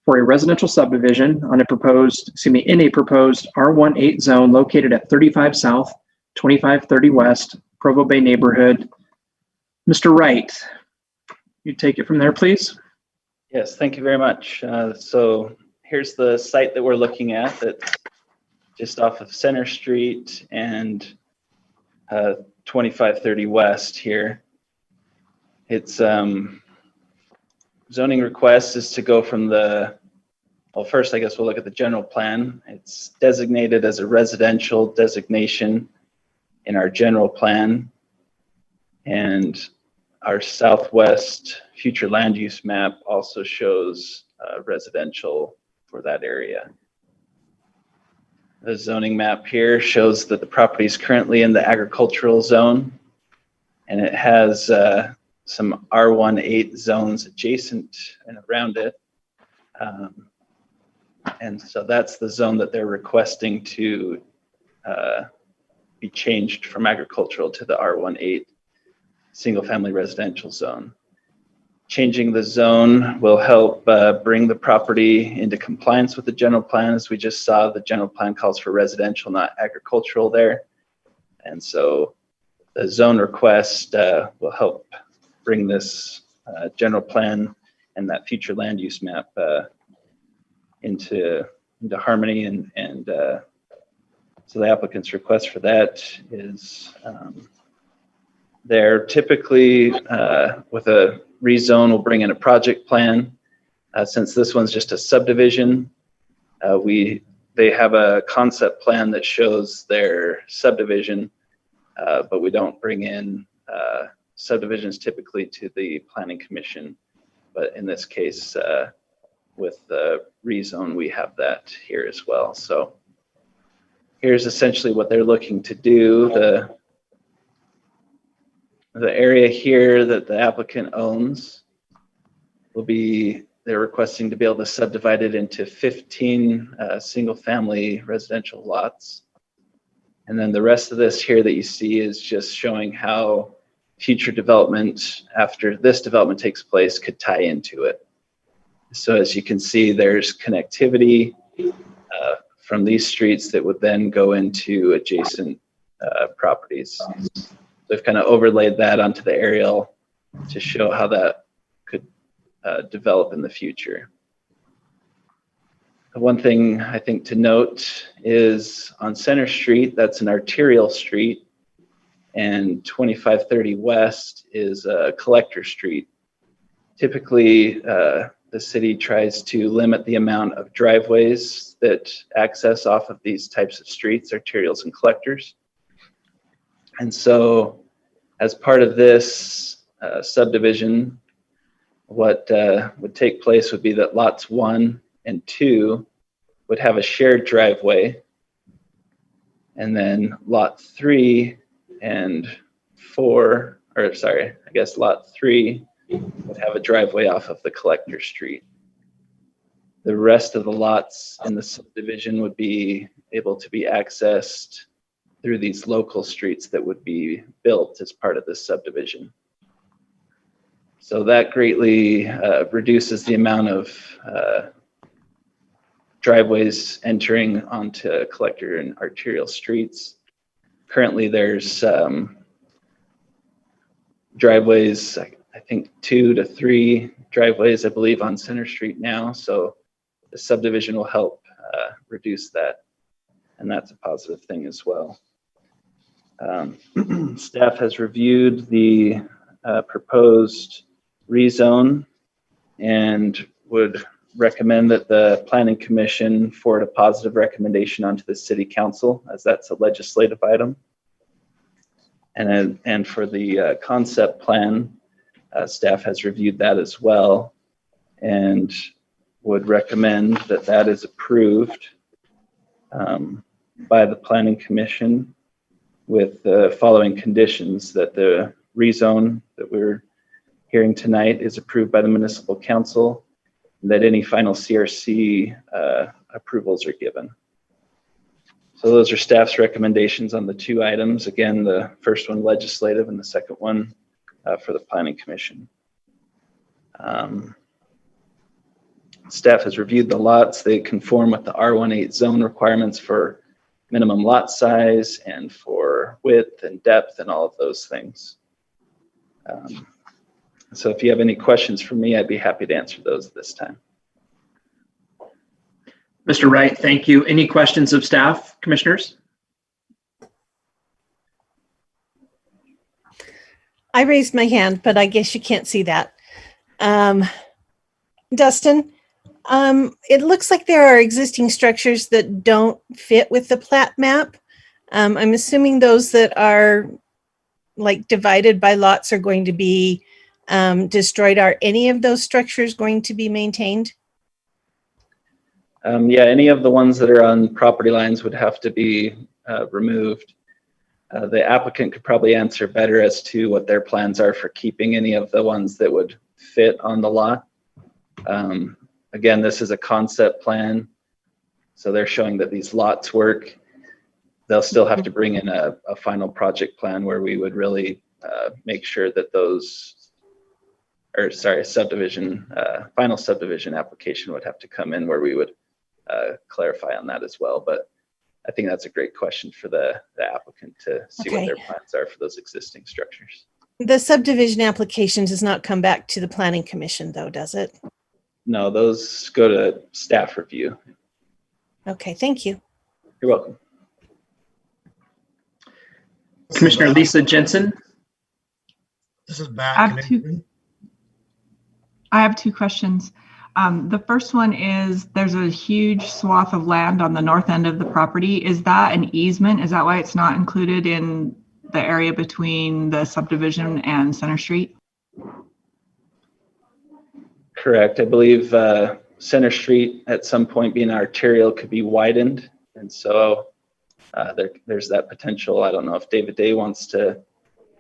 for a residential subdivision in a proposed R18 zone located at 35 South, 2530 West, Provo Bay neighborhood. Mr. Wright, you take it from there, please. Yes, thank you very much. So here's the site that we're looking at. That's just off of Center Street and 2530 West here. It's zoning request is to go from well, first I guess we'll look at the general plan. It's designated as a residential designation in our general plan, and our southwest future land use map also shows residential for that area. The zoning map here shows that the property is currently in the agricultural zone, and it has some R1.8 zones adjacent and around it. And so that's the zone that they're requesting to be changed from agricultural to the R1.8 single family residential zone. Changing the zone will help bring the property into compliance with the general plan. As we just saw, the general plan calls for residential, not agricultural there. And so the zone request will help bring this general plan and that future land use map into harmony. And so the applicant's request for that is they're typically with a rezone will bring in a project plan. Since this one's just a subdivision, they have a concept plan that shows their subdivision, but we don't bring in subdivisions typically to the planning commission. But in this case, with the rezone, we have that here as well. So here's essentially what they're looking to do. The area here that the applicant owns they're requesting to be able to subdivide it into 15 single family residential lots. And then the rest of this here that you see is just showing how future development after this development takes place could tie into it. So as you can see, there's connectivity from these streets that would then go into adjacent properties. They've kind of overlaid that onto the aerial to show how that could develop in the future. One thing I think to note is on Center Street, that's an arterial street, and 2530 West is a collector street. Typically, the city tries to limit the amount of driveways that access off of these types of streets, arterials and collectors. And so as part of this subdivision, what would take place would be that lots 1 and 2 would have a shared driveway. And then lot 3 and 4, or sorry, I guess lot 3 would have a driveway off of the collector street. The rest of the lots in the subdivision would be able to be accessed through these local streets that would be built as part of this subdivision. So that greatly reduces the amount of driveways entering onto collector and arterial streets. Currently there's driveways, I think 2 to 3 driveways, I believe, on Center Street now. So the subdivision will help reduce that. And that's a positive thing as well. Staff has reviewed the proposed rezone and would recommend that the Planning Commission forward a positive recommendation onto the City Council, as that's a legislative item. And for the concept plan, staff has reviewed that as well and would recommend that that is approved by the Planning Commission with the following conditions: that the rezone that we're hearing tonight is approved by the Municipal Council, and that any final CRC approvals are given. So those are staff's recommendations on the 2 items. Again, the first one legislative and the second one for the Planning Commission. Staff has reviewed the lots. They conform with the R1.8 zone requirements for minimum lot size and for width and depth and all of those things. So if you have any questions for me, I'd be happy to answer those this time. Mr. Wright, thank you. Any questions of staff, commissioners? I raised my hand, but I guess you can't see that. Dustin, it looks like there are existing structures that don't fit with the plat map. I'm assuming those that are like divided by lots are going to be destroyed. Are any of those structures going to be maintained? Yeah, any of the ones that are on property lines would have to be removed. The applicant could probably answer better as to what their plans are for keeping any of the ones that would fit on the lot. Again, this is a concept plan, so they're showing that these lots work. They'll still have to bring in a final project plan where we would really make sure that those, or sorry, subdivision, final subdivision application would have to come in where we would clarify on that as well. But I think that's a great question for the applicant to see what their plans are for those existing structures. The subdivision application does not come back to the Planning Commission though, does it? No, those go to staff review. Okay, thank you. You're welcome. Commissioner Lisa Jensen. This is back. I have two questions. The first one is there's a huge swath of land on the north end of the property. Is that an easement? Is that why it's not included in the area between the subdivision and Center Street? Correct. I believe Center Street at some point being arterial could be widened. And so there's that potential. I don't know if David Day wants to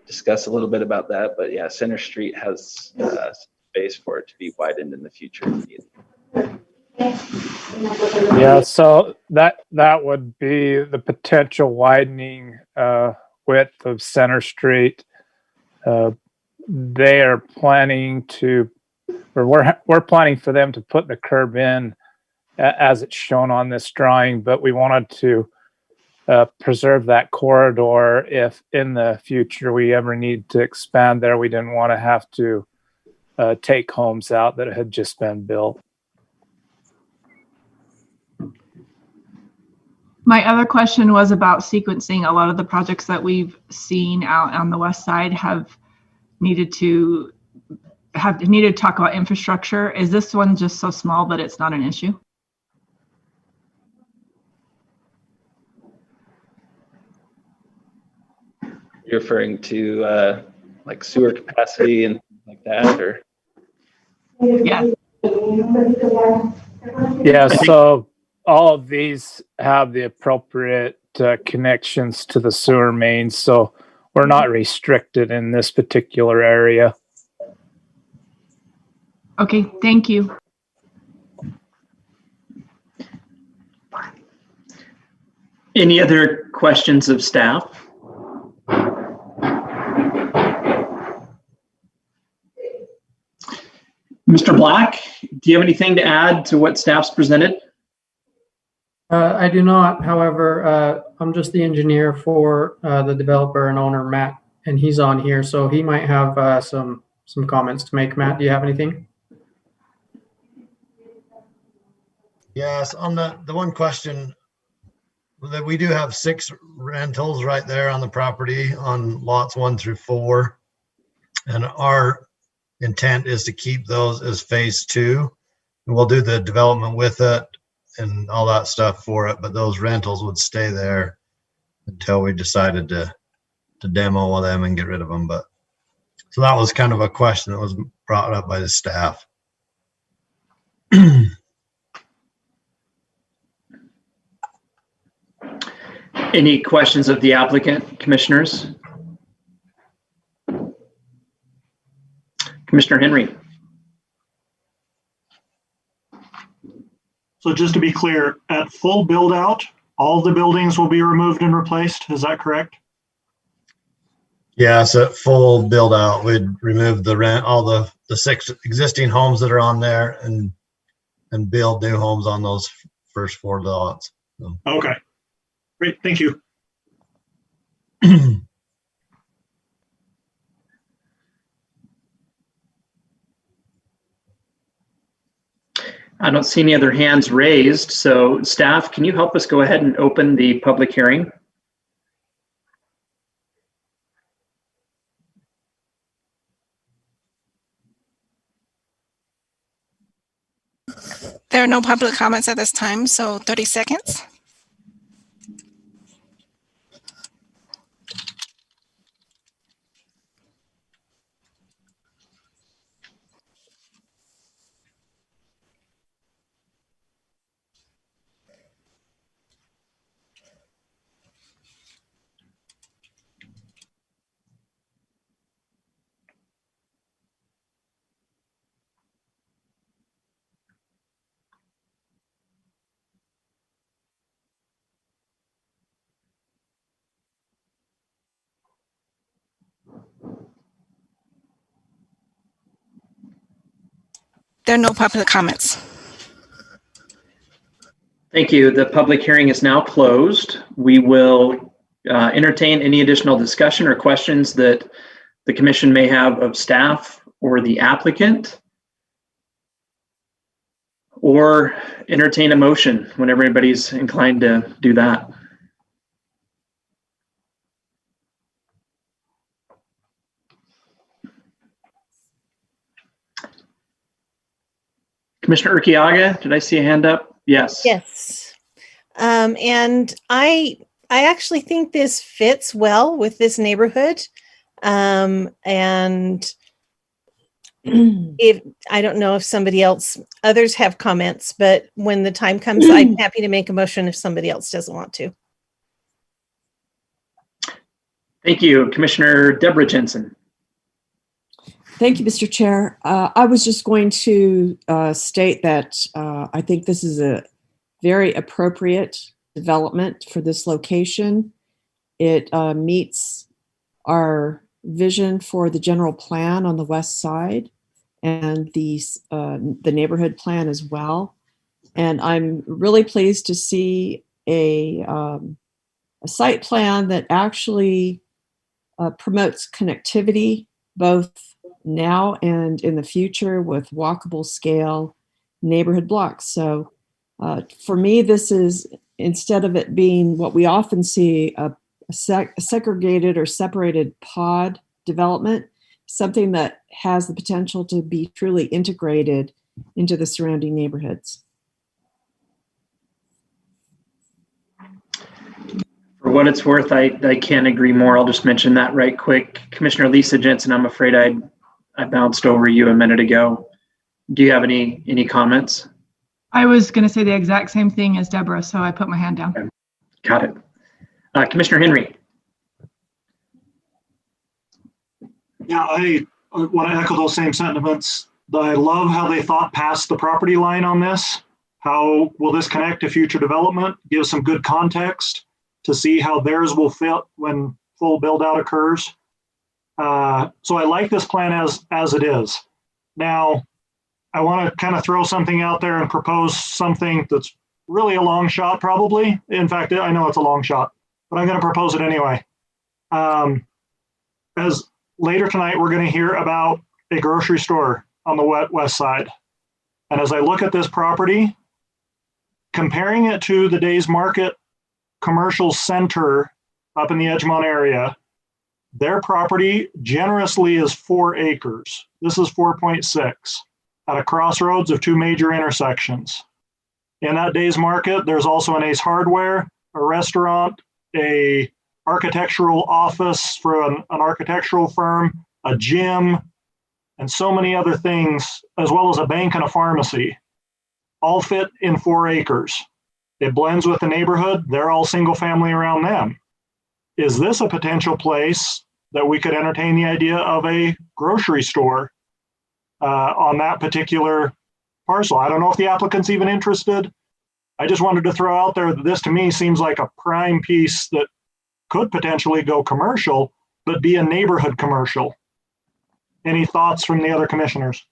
discuss a little bit about that, but yeah, Center Street has space for it to be widened in the future. Yeah, so that would be the potential widening width of Center Street. They are planning to, or we're planning for them to put the curb in as it's shown on this drawing, but we wanted to preserve that corridor if in the future we ever need to expand there. We didn't want to have to take homes out that had just been built. My other question was about sequencing. A lot of the projects that we've seen out on the west side have needed to talk about infrastructure. Is this one just so small that it's not an issue? You're referring to like sewer capacity and things like that, or? Yeah. Yeah, so all of these have the appropriate connections to the sewer mains, so we're not restricted in this particular area. Okay, thank you. Any other questions of staff? Mr. Black, do you have anything to add to what staff's presented? I do not. However, I'm just the engineer for the developer and owner, Matt, and he's on here, so he might have some comments to make. Matt, do you have anything? Yes, on the one question that we do have 6 rentals right there on the property on lots 1 through 4. And our intent is to keep those as phase 2. And we'll do the development with it and all that stuff for it, but those rentals would stay there until we decided to demo them and get rid of them. But so that was kind of a question that was brought up by the staff. Any questions of the applicant, commissioners? Commissioner Henry. So just to be clear, at full build out, all the buildings will be removed and replaced. Is that correct? Yeah, so at full build out, we'd remove all the 6 existing homes that are on there and build new homes on those first 4 lots. So. Okay, great, thank you. I don't see any other hands raised, so staff, can you help us go ahead and open the public hearing? There are no public comments at this time, so 30 seconds. There are no public comments. Thank you. The public hearing is now closed. We will entertain any additional discussion or questions that the commission may have of staff or the applicant, or entertain a motion whenever anybody's inclined to do that. Commissioner Urquiaga, did I see a hand up? Yes. Yes. And I actually think this fits well with this neighborhood. And if I don't know if others have comments, but when the time comes, I'm happy to make a motion if somebody else doesn't want to. Thank you. Commissioner Deborah Jensen. Thank you, Mr. Chair. I was just going to state that I think this is a very appropriate development for this location. It meets our vision for the general plan on the west side and the neighborhood plan as well. And I'm really pleased to see a site plan that actually promotes connectivity both now and in the future with walkable scale neighborhood blocks. So for me, this is, instead of it being what we often see, a segregated or separated pod development, something that has the potential to be truly integrated into the surrounding neighborhoods. For what it's worth, I can't agree more. I'll just mention that right quick. Commissioner Lisa Jensen, I'm afraid I bounced over you a minute ago. Do you have any comments? I was going to say the exact same thing as Deborah, so I put my hand down. Okay. Got it. Commissioner Henry. Yeah, I want to echo those same sentiments. I love how they thought past the property line on this. How will this connect to future development? Give some good context to see how theirs will fit when full build out occurs. So I like this plan as it is. Now, I want to kind of throw something out there and propose something that's really a long shot, probably. In fact, I know it's a long shot, but I'm going to propose it anyway. As later tonight, we're going to hear about a grocery store on the west side. And as I look at this property, comparing it to the Days Market Commercial Center up in the Edgemont area, their property generously is 4 acres. This is 4.6 at a crossroads of 2 major intersections. In that Days Market, there's also an Ace Hardware, a restaurant, a architectural office for an architectural firm, a gym, and so many other things, as well as a bank and a pharmacy, all fit in 4 acres. It blends with the neighborhood. They're all single family around them. Is this a potential place that we could entertain the idea of a grocery store on that particular parcel? I don't know if the applicant's even interested. I just wanted to throw out there that this to me seems like a prime piece that could potentially go commercial, but be a neighborhood commercial. Any thoughts from the other commissioners?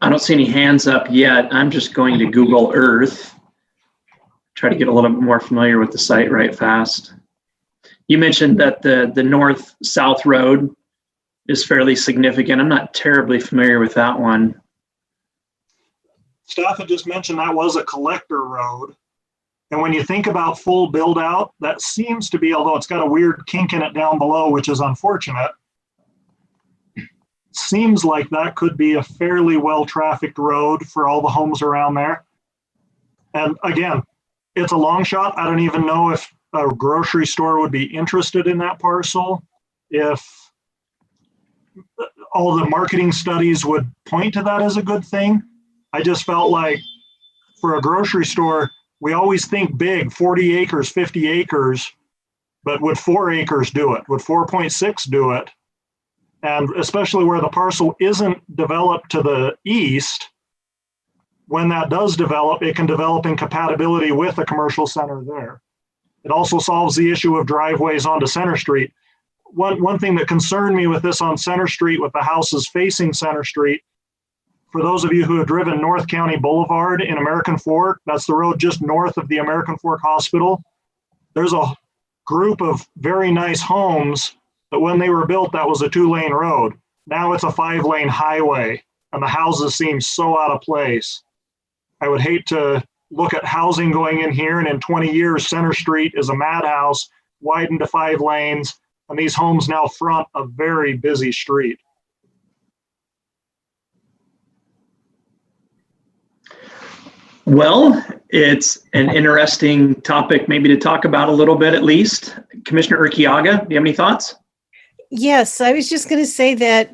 I don't see any hands up yet. I'm just going to Google Earth, try to get a little bit more familiar with the site right fast. You mentioned that the north-south road is fairly significant. I'm not terribly familiar with that one. Staff had just mentioned that was a collector road. And when you think about full build out, that seems to be, although it's got a weird kink in it down below, which is unfortunate, seems like that could be a fairly well-trafficked road for all the homes around there. And again, it's a long shot. I don't even know if a grocery store would be interested in that parcel, if all the marketing studies would point to that as a good thing. I just felt like for a grocery store, we always think big, 40 acres, 50 acres, but would 4 acres do it? Would 4.6 do it? And especially where the parcel isn't developed to the east, when that does develop, it can develop in compatibility with a commercial center there. It also solves the issue of driveways onto Center Street. One thing that concerned me with this on Center Street, with the houses facing Center Street, for those of you who have driven North County Boulevard in American Fork, that's the road just north of the American Fork Hospital. There's a group of very nice homes that when they were built, that was a 2-lane road. Now it's a 5-lane highway, and the houses seem so out of place. I would hate to look at housing going in here, and in 20 years, Center Street is a madhouse, widened to 5 lanes, and these homes now front a very busy street. Well, it's an interesting topic maybe to talk about a little bit at least. Commissioner Urquiaga, do you have any thoughts? Yes, I was just going to say that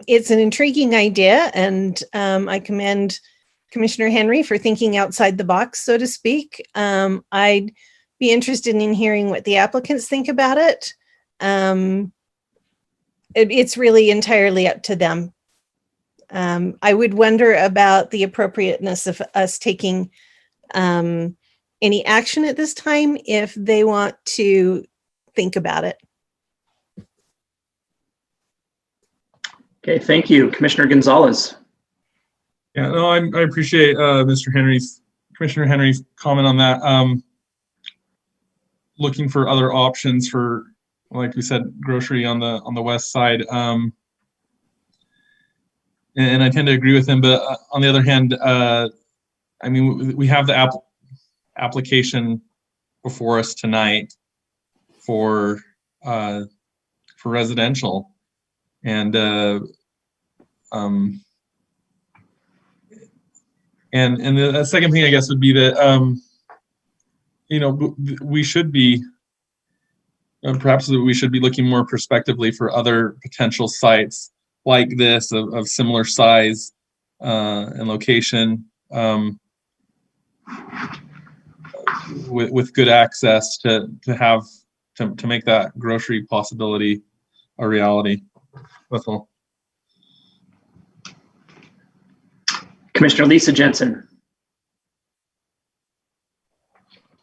it's an intriguing idea, and I commend Commissioner Henry for thinking outside the box, so to speak. I'd be interested in hearing what the applicants think about it. It's really entirely up to them. I would wonder about the appropriateness of us taking any action at this time if they want to think about it. Okay, thank you. Commissioner Gonzalez. Yeah, no, I appreciate Commissioner Henry's comment on that. Looking for other options for, like we said, grocery on the west side. And I tend to agree with him, but on the other hand, I mean, we have the application before us tonight for residential, and the second thing I guess would be that we should be perhaps we should be looking more prospectively for other potential sites like this of similar size and location, with good access to make that grocery possibility a reality. That's all. Commissioner Lisa Jensen.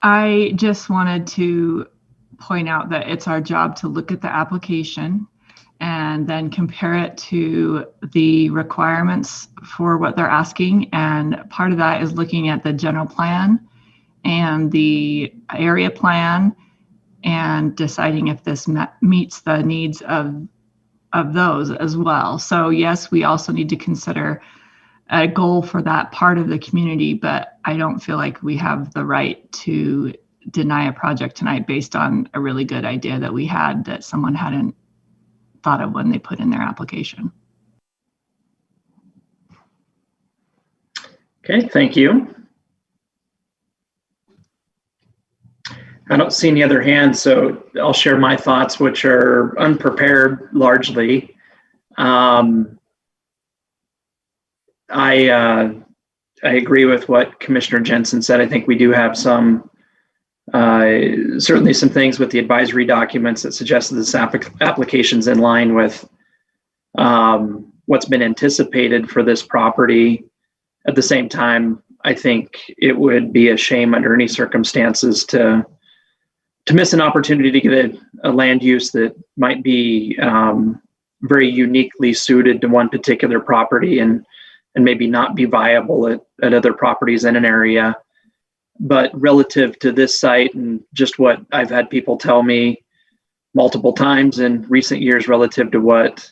I just wanted to point out that it's our job to look at the application and then compare it to the requirements for what they're asking. And part of that is looking at the general plan and the area plan and deciding if this meets the needs of those as well. So yes, we also need to consider a goal for that part of the community, but I don't feel like we have the right to deny a project tonight based on a really good idea that we had that someone hadn't thought of when they put in their application. Okay, thank you. I don't see any other hands, so I'll share my thoughts, which are unprepared largely. I agree with what Commissioner Jensen said. I think we do have some, certainly some things with the advisory documents that suggest that this application's in line with what's been anticipated for this property. At the same time, I think it would be a shame under any circumstances to miss an opportunity to get a land use that might be very uniquely suited to one particular property and maybe not be viable at other properties in an area. But relative to this site and just what I've had people tell me multiple times in recent years relative to what,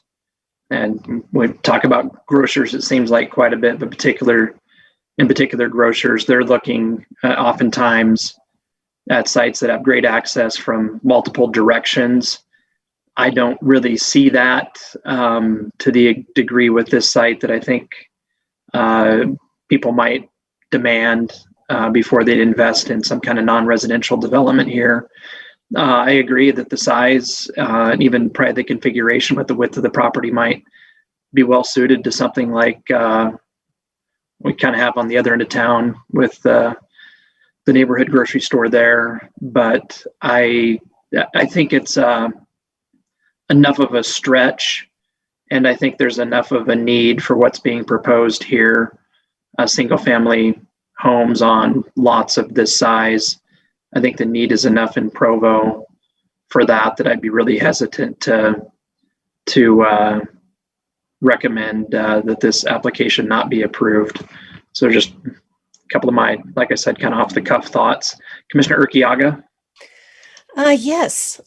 and we talk about grocers, it seems like quite a bit, but in particular grocers, they're looking oftentimes at sites that have great access from multiple directions. I don't really see that to the degree with this site that I think people might demand before they'd invest in some kind of non-residential development here. I agree that the size and even probably the configuration with the width of the property might be well suited to something like we kind of have on the other end of town with the neighborhood grocery store there. But I think it's enough of a stretch, and I think there's enough of a need for what's being proposed here single-family homes on lots of this size. I think the need is enough in Provo for that I'd be really hesitant to recommend that this application not be approved. So just a couple of my, like I said, kind of off the cuff thoughts. Commissioner Urquiaga? Yes.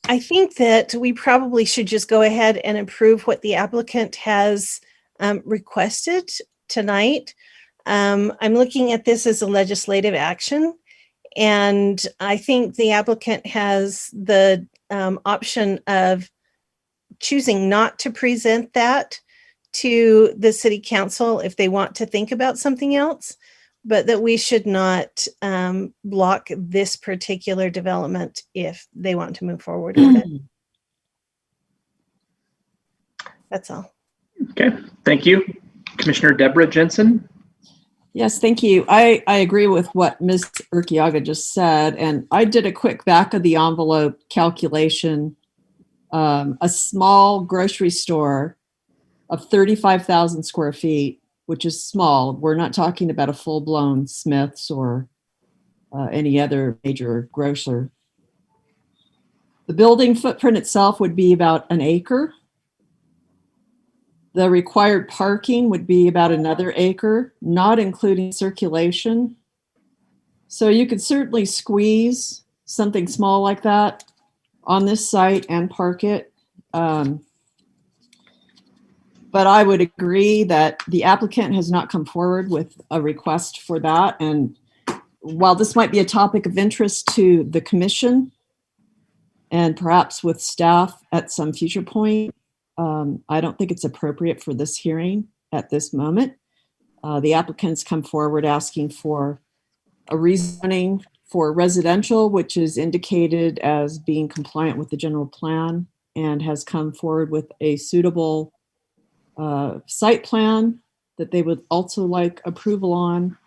I think that we probably should just go ahead and approve what the applicant has requested tonight. I'm looking at this as a legislative action, and I think the applicant has the option of choosing not to present that to the city council if they want to think about something else, but that we should not block this particular development if they want to move forward with it. That's all. Okay, thank you. Commissioner Deborah Jensen? Yes, thank you. I agree with what Ms. Urquiaga just said, and I did a quick back of the envelope calculation. A small grocery store of 35,000 square feet, which is small. We're not talking about a full-blown Smith's or any other major grocer. The building footprint itself would be about an acre. The required parking would be about another acre, not including circulation. So you could certainly squeeze something small like that on this site and park it. But I would agree that the applicant has not come forward with a request for that. And while this might be a topic of interest to the commission and perhaps with staff at some future point, I don't think it's appropriate for this hearing at this moment. The applicants come forward asking for a rezoning for residential, which is indicated as being compliant with the general plan, and has come forward with a suitable site plan that they would also like approval on,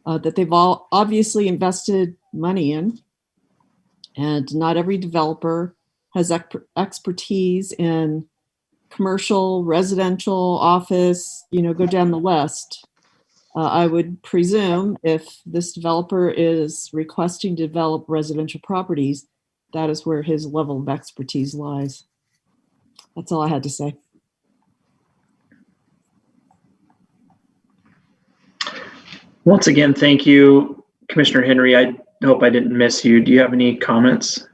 that they've all obviously invested money in. And not every developer has expertise in commercial, residential, office, go down the list. I would presume if this developer is requesting to develop residential properties, that is where his level of expertise lies. That's all I had to say. Once again, thank you, Commissioner Henry. I hope I didn't miss you. Do you have any comments?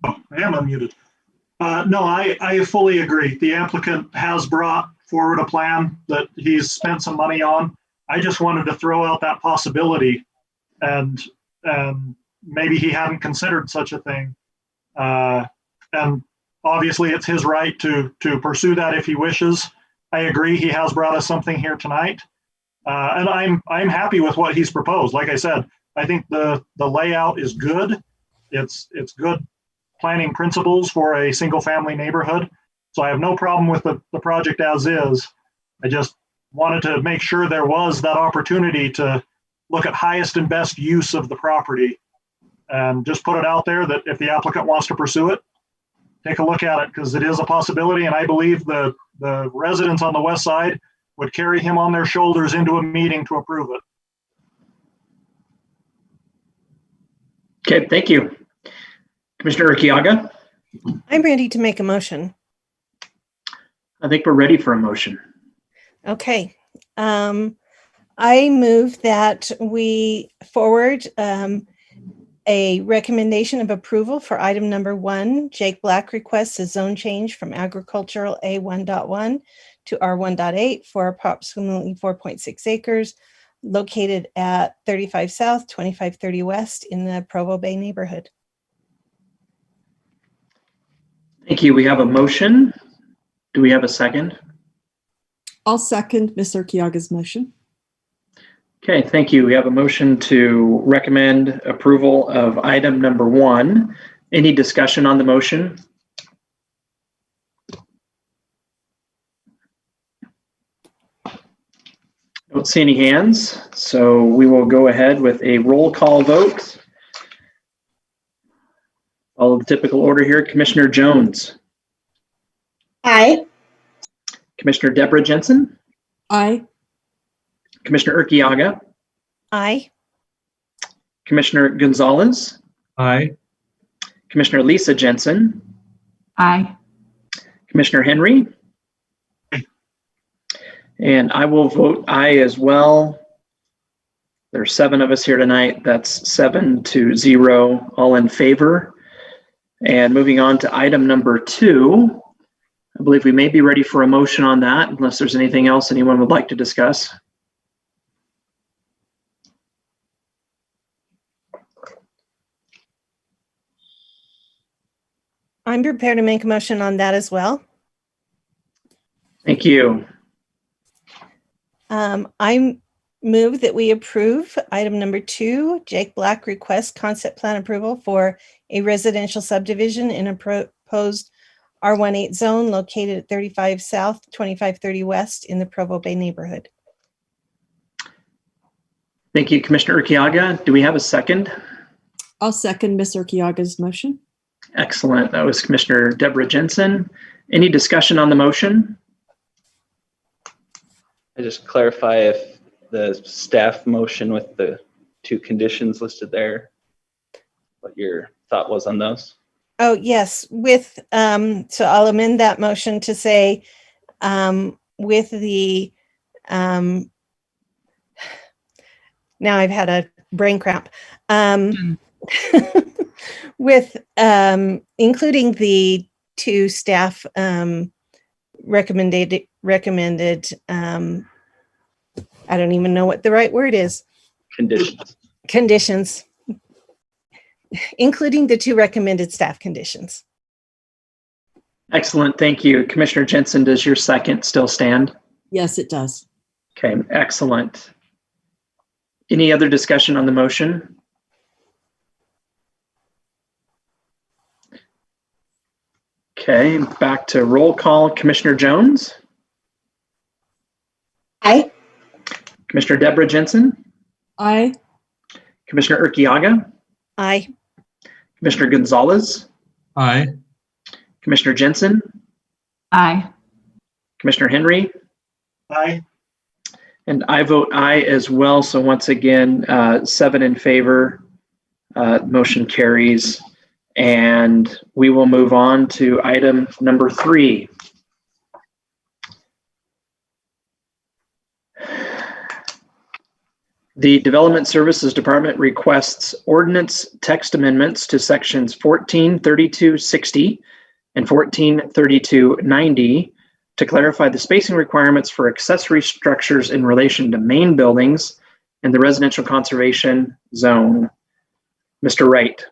Oh, I am unmuted. No, I fully agree. The applicant has brought forward a plan that he's spent some money on. I just wanted to throw out that possibility, and maybe he hadn't considered such a thing. And obviously, it's his right to pursue that if he wishes. I agree. He has brought us something here tonight, and I'm happy with what he's proposed. Like I said, I think the layout is good. It's good planning principles for a single family neighborhood. So I have no problem with the project as is. I just wanted to make sure there was that opportunity to look at highest and best use of the property, and just put it out there that if the applicant wants to pursue it, take a look at it, because it is a possibility. And I believe the residents on the west side would carry him on their shoulders into a meeting to approve it. Okay, thank you. Commissioner Urquiaga? I'm ready to make a motion. I think we're ready for a motion. Okay. I move that we forward a recommendation of approval for item number 1. Jake Black requests a zone change from Agricultural A1.1 to R1.8 for approximately 4.6 acres located at 35 South, 2530 West in the Provo Bay neighborhood. Thank you. We have a motion. Do we have a second? I'll second Ms. Urquiaga's motion. Okay, thank you. We have a motion to recommend approval of item number 1. Any discussion on the motion? Don't see any hands, so we will go ahead with a roll call vote. Follow the typical order here. Commissioner Jones. Aye. Commissioner Deborah Jensen, Aye. Commissioner Urquiaga, Aye. Commissioner Gonzalez, Aye. Commissioner Lisa Jensen, Aye. Commissioner Henry, and I will vote aye as well. There's 7 of us here tonight. That's 7-0, all in favor. And moving on to item number 2, I believe we may be ready for a motion on that, unless there's anything else anyone would like to discuss. I'm prepared to make a motion on that as well. Thank you. I move that we approve item number 2, Jake Black requests concept plan approval for a residential subdivision in a proposed R18 zone located at 35 South, 2530 West in the Provo Bay neighborhood. Thank you, Commissioner Urquiaga. Do we have a second? I'll second Ms. Urquiaga's motion. Excellent. That was Commissioner Deborah Jensen. Any discussion on the motion? I just clarify if the staff motion with the 2 conditions listed there, what your thought was on those? Oh, yes, with, so I'll amend that motion to say, with the, now I've had a brain cramp. With, including the 2 staff, recommended, I don't even know what the right word is. Conditions. Including the 2 recommended staff conditions. Excellent. Thank you. Commissioner Jensen, does your second still stand? Yes, it does. Okay, excellent. Any other discussion on the motion? Okay, back to roll call. Commissioner Jones? Aye. Commissioner Deborah Jensen? Aye. Commissioner Urquiaga? Aye. Commissioner Gonzalez? Aye. Commissioner Jensen? Aye. Commissioner Henry? Aye. And I vote aye as well. So once again, 7 in favor, motion carries. And we will move on to item number 3. The Development Services Department requests ordinance text amendments to sections 143260 and 143290 to clarify the spacing requirements for accessory structures in relation to main buildings in the residential conservation zone. Mr. Wright.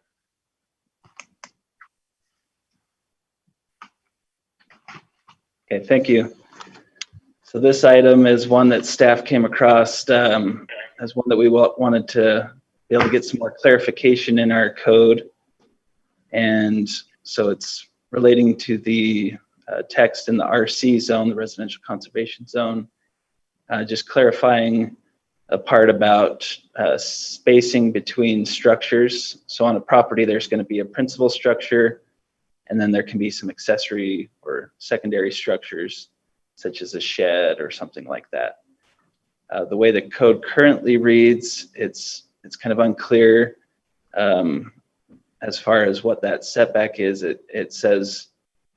Okay, thank you. So this item is one that staff came across as one that we wanted to be able to get some more clarification in our code. And so it's relating to the text in the RC zone, the residential conservation zone, just clarifying a part about spacing between structures. So on a property, there's going to be a principal structure, and then there can be some accessory or secondary structures, such as a shed or something like that. The way the code currently reads, it's kind of unclear as far as what that setback is. It says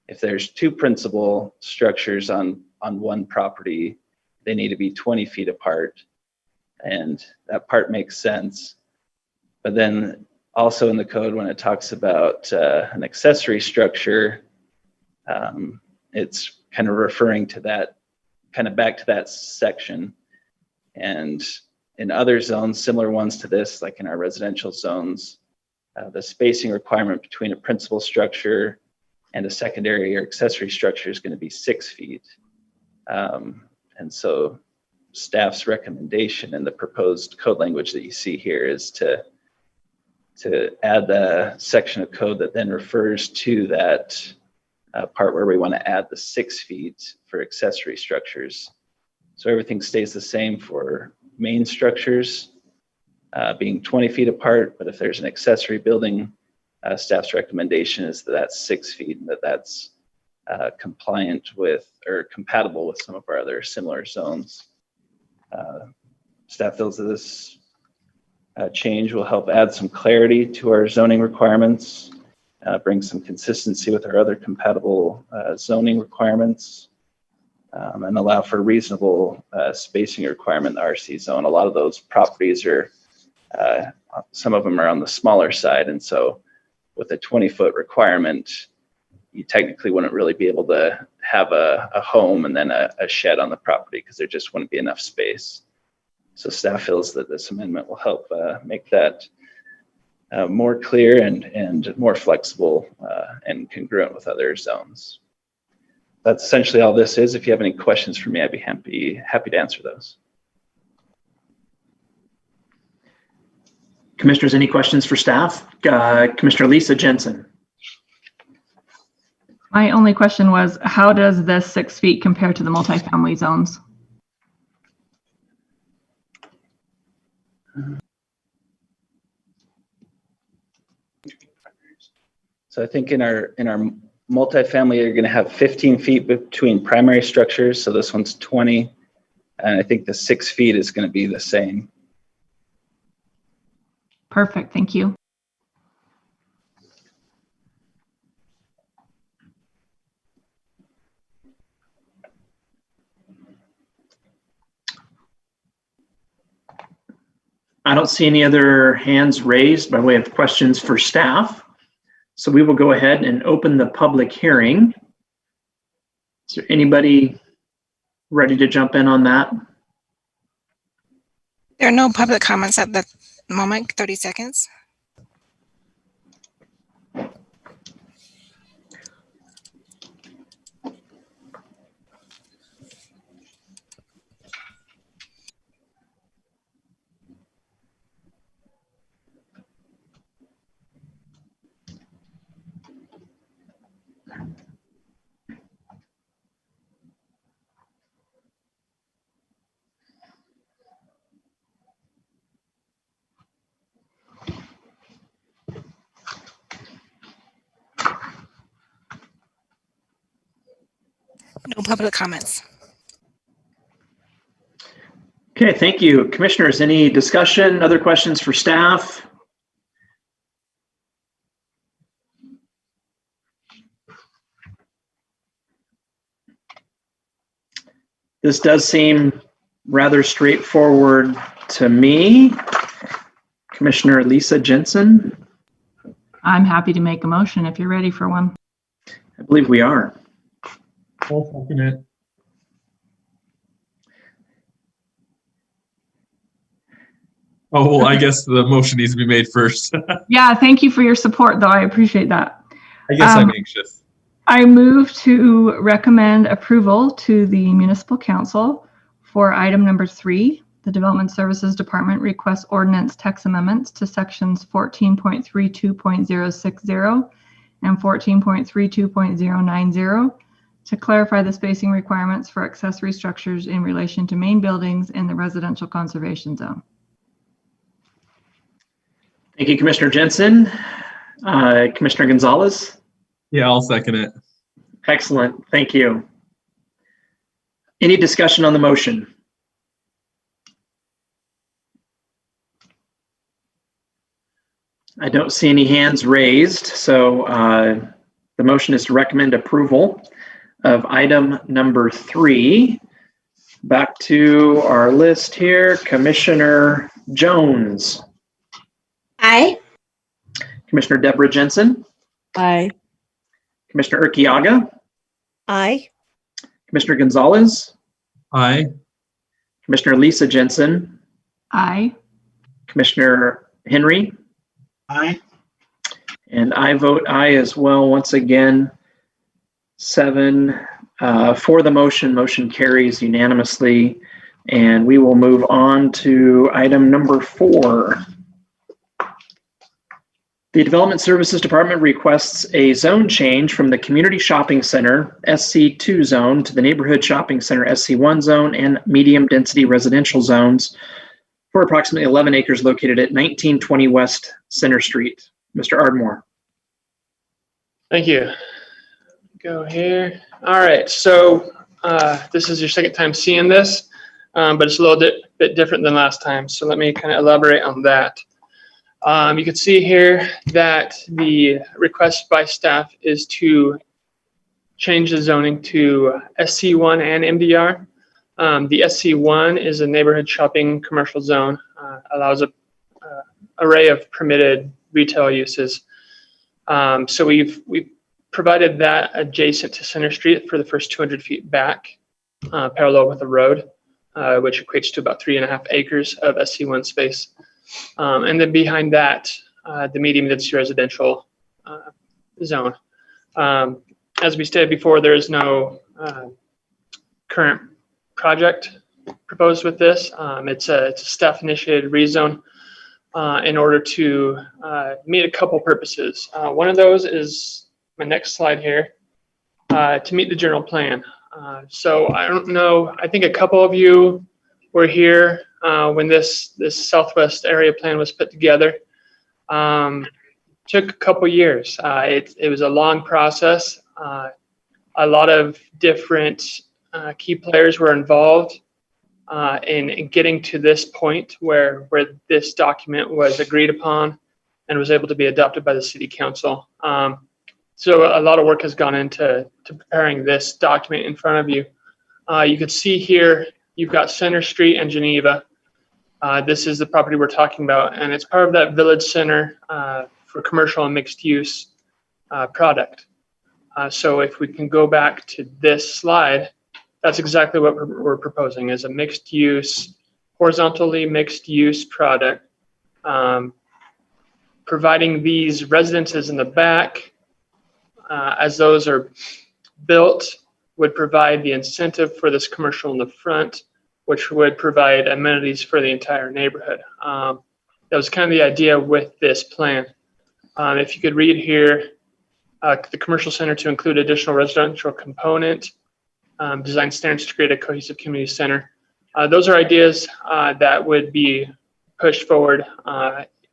if there's 2 principal structures on one property, they need to be 20 feet apart. And that part makes sense. But then also in the code, when it talks about an accessory structure, it's kind of referring to that, kind of back to that section. And in other zones, similar ones to this, like in our residential zones, the spacing requirement between a principal structure and a secondary or accessory structure is going to be 6 feet. And so staff's recommendation in the proposed code language that you see here is to add the section of code that then refers to that part where we want to add the 6 feet for accessory structures. So everything stays the same for main structures being 20 feet apart, but if there's an accessory building, staff's recommendation is that that's 6 feet and that's compliant with or compatible with some of our other similar zones. Staff feels that this change will help add some clarity to our zoning requirements, bring some consistency with our other compatible zoning requirements, and allow for reasonable spacing requirement in the RC zone. A lot of those properties are, some of them are on the smaller side, and so with a 20-foot requirement, you technically wouldn't really be able to have a home and then a shed on the property because there just wouldn't be enough space. So staff feels that this amendment will help make that more clear and more flexible and congruent with other zones. That's essentially all this is. If you have any questions for me, I'd be happy to answer those. Commissioners, any questions for staff? Commissioner Lisa Jensen. My only question was, how does this 6 feet compare to the multifamily zones? So I think in our multifamily, you're going to have 15 feet between primary structures. So this one's 20, and I think the 6 feet is going to be the same. Perfect, thank you. I don't see any other hands raised by way of questions for staff. So we will go ahead and open the public hearing. Is there anybody ready to jump in on that? There are no public comments at the moment. 30 seconds. No public comments. Okay, thank you. Commissioners, any discussion, other questions for staff? This does seem rather straightforward to me. Commissioner Lisa Jensen. I'm happy to make a motion if you're ready for one. I believe we are. I'll second it. Oh, well, I guess the motion needs to be made first. Yeah, thank you for your support, though. I appreciate that. I guess I'm anxious. I move to recommend approval to the Municipal Council for item number 3. The Development Services Department requests ordinance text amendments to sections 14.32.060 and 14.32.090 to clarify the spacing requirements for accessory structures in relation to main buildings in the residential conservation zone. Thank you, Commissioner Jensen. Commissioner Gonzalez. Yeah, I'll second it. Excellent. Thank you. Any discussion on the motion? I don't see any hands raised, so the motion is to recommend approval of item number 3. Back to our list here, Commissioner Jones. Aye. Commissioner Deborah Jensen. Aye. Commissioner Urquiaga. Aye. Commissioner Gonzalez. Aye. Commissioner Lisa Jensen. Aye. Commissioner Henry. Aye. And I vote aye as well. Once again, 7 for the motion. Motion carries unanimously. And we will move on to item number 4. The Development Services Department requests a zone change from the Community Shopping Center SC2 zone to the Neighborhood Shopping Center SC1 zone and medium density residential zones for approximately 11 acres located at 1920 West Center Street. Mr. Ardmore. Thank you. Go here. All right, so this is your second time seeing this, but it's a little bit different than last time. So let me kind of elaborate on that. You can see here that the request by staff is to change the zoning to SC1 and MDR. The SC1 is a neighborhood shopping commercial zone, allows a array of permitted retail uses. So we've provided that adjacent to Center Street for the first 200 feet back, parallel with the road, which equates to about 3.5 acres of SC1 space. And then behind that, the medium density residential zone. As we stated before, there is no current project proposed with this. It's a staff initiated rezone in order to meet a couple purposes. One of those is my next slide here, to meet the general plan. So I don't know, I think a couple of you were here when this Southwest area plan was put together. Took a couple years. It was a long process. A lot of different key players were involved in getting to this point where this document was agreed upon and was able to be adopted by the city council. So a lot of work has gone into preparing this document in front of you. You can see here, you've got Center Street and Geneva. This is the property we're talking about, and it's part of that village center for commercial and mixed use product. So if we can go back to this slide, that's exactly what we're proposing, is a mixed use, horizontally mixed use product. Providing these residences in the back, as those are built, would provide the incentive for this commercial in the front, which would provide amenities for the entire neighborhood. That was kind of the idea with this plan. If you could read here, the commercial center to include additional residential component, design standards to create a cohesive community center. Those are ideas that would be pushed forward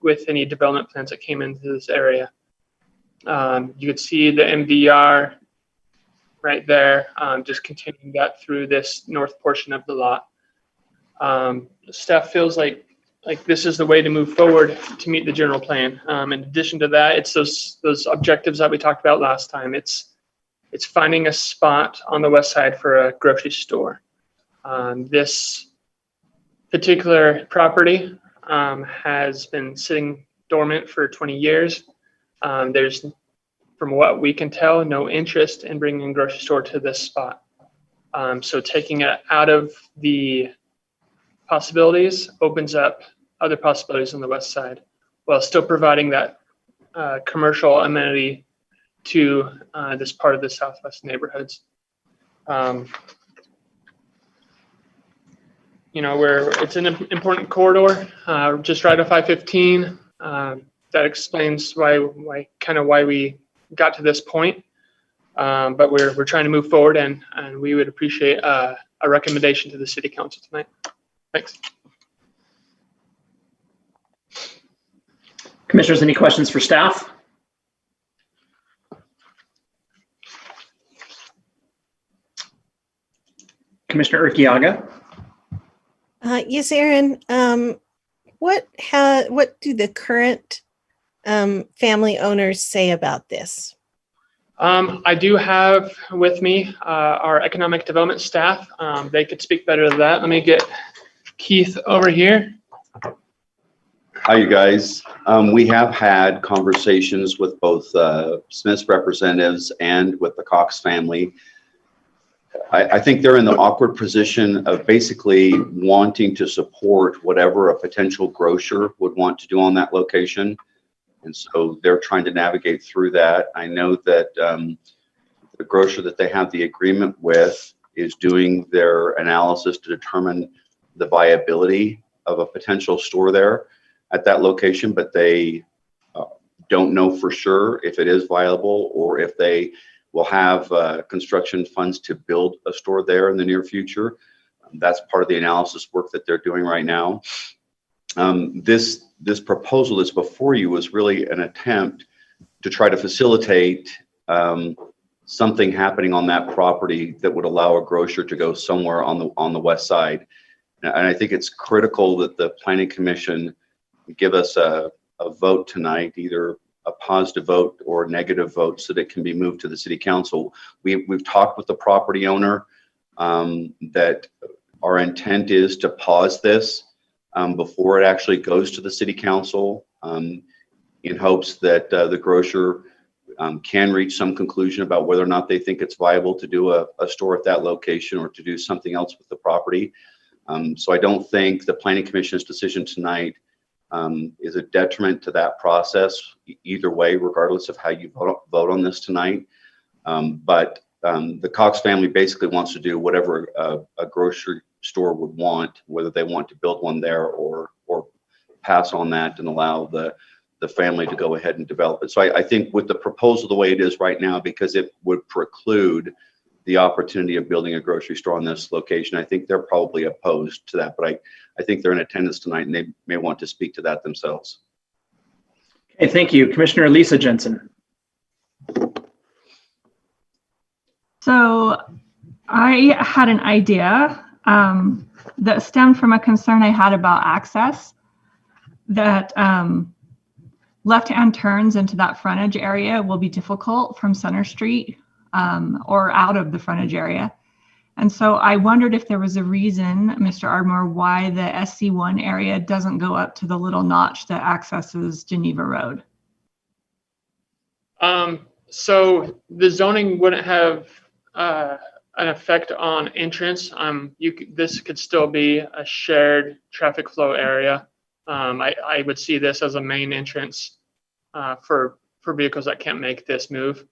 with any development plans that came into this area. You could see the MDR right there, just continuing that through this north portion of the lot. Staff feels like this is the way to move forward to meet the general plan. In addition to that, it's those objectives that we talked about last time. It's finding a spot on the west side for a grocery store. This particular property has been sitting dormant for 20 years. There's, from what we can tell, no interest in bringing a grocery store to this spot. So taking it out of the possibilities opens up other possibilities on the west side, while still providing that commercial amenity to this part of the Southwest neighborhoods. You know, it's an important corridor, just right off I-15. That explains why we got to this point. But we're trying to move forward, and we would appreciate a recommendation to the city council tonight. Thanks. Commissioners, any questions for staff? Commissioner Urquiaga. Yes, Aaron. What do the current family owners say about this? I do have with me our economic development staff. They could speak better to that. Let me get Keith over here. Hi, you guys. We have had conversations with both Smith's representatives and with the Cox family. I think they're in the awkward position of basically wanting to support whatever a potential grocer would want to do on that location. And so they're trying to navigate through that. I know that the grocer that they have the agreement with is doing their analysis to determine the viability of a potential store there at that location, but they don't know for sure if it is viable or if they will have construction funds to build a store there in the near future. That's part of the analysis work that they're doing right now. This proposal that's before you was really an attempt to try to facilitate something happening on that property that would allow a grocer to go somewhere on the west side. And I think it's critical that the Planning Commission give us a vote tonight, either a positive vote or a negative vote, so that it can be moved to the City Council. We've talked with the property owner that our intent is to pause this before it actually goes to the City Council, in hopes that the grocer can reach some conclusion about whether or not they think it's viable to do a store at that location or to do something else with the property. So I don't think the Planning Commission's decision tonight is a detriment to that process either way, regardless of how you vote on this tonight. But the Cox family basically wants to do whatever a grocery store would want, whether they want to build one there or pass on that and allow the family to go ahead and develop it. So I think with the proposal the way it is right now, because it would preclude the opportunity of building a grocery store on this location, I think they're probably opposed to that. But I think they're in attendance tonight and they may want to speak to that themselves. Okay, thank you. Commissioner Lisa Jensen. So I had an idea that stemmed from a concern I had about access, that left-hand turns into that frontage area will be difficult from Center Street or out of the frontage area. And so I wondered if there was a reason, Mr. Ardmore, why the SC1 area doesn't go up to the little notch that accesses Geneva Road. So the zoning wouldn't have an effect on entrance. This could still be a shared traffic flow area. I would see this as a main entrance for vehicles that can't make this move.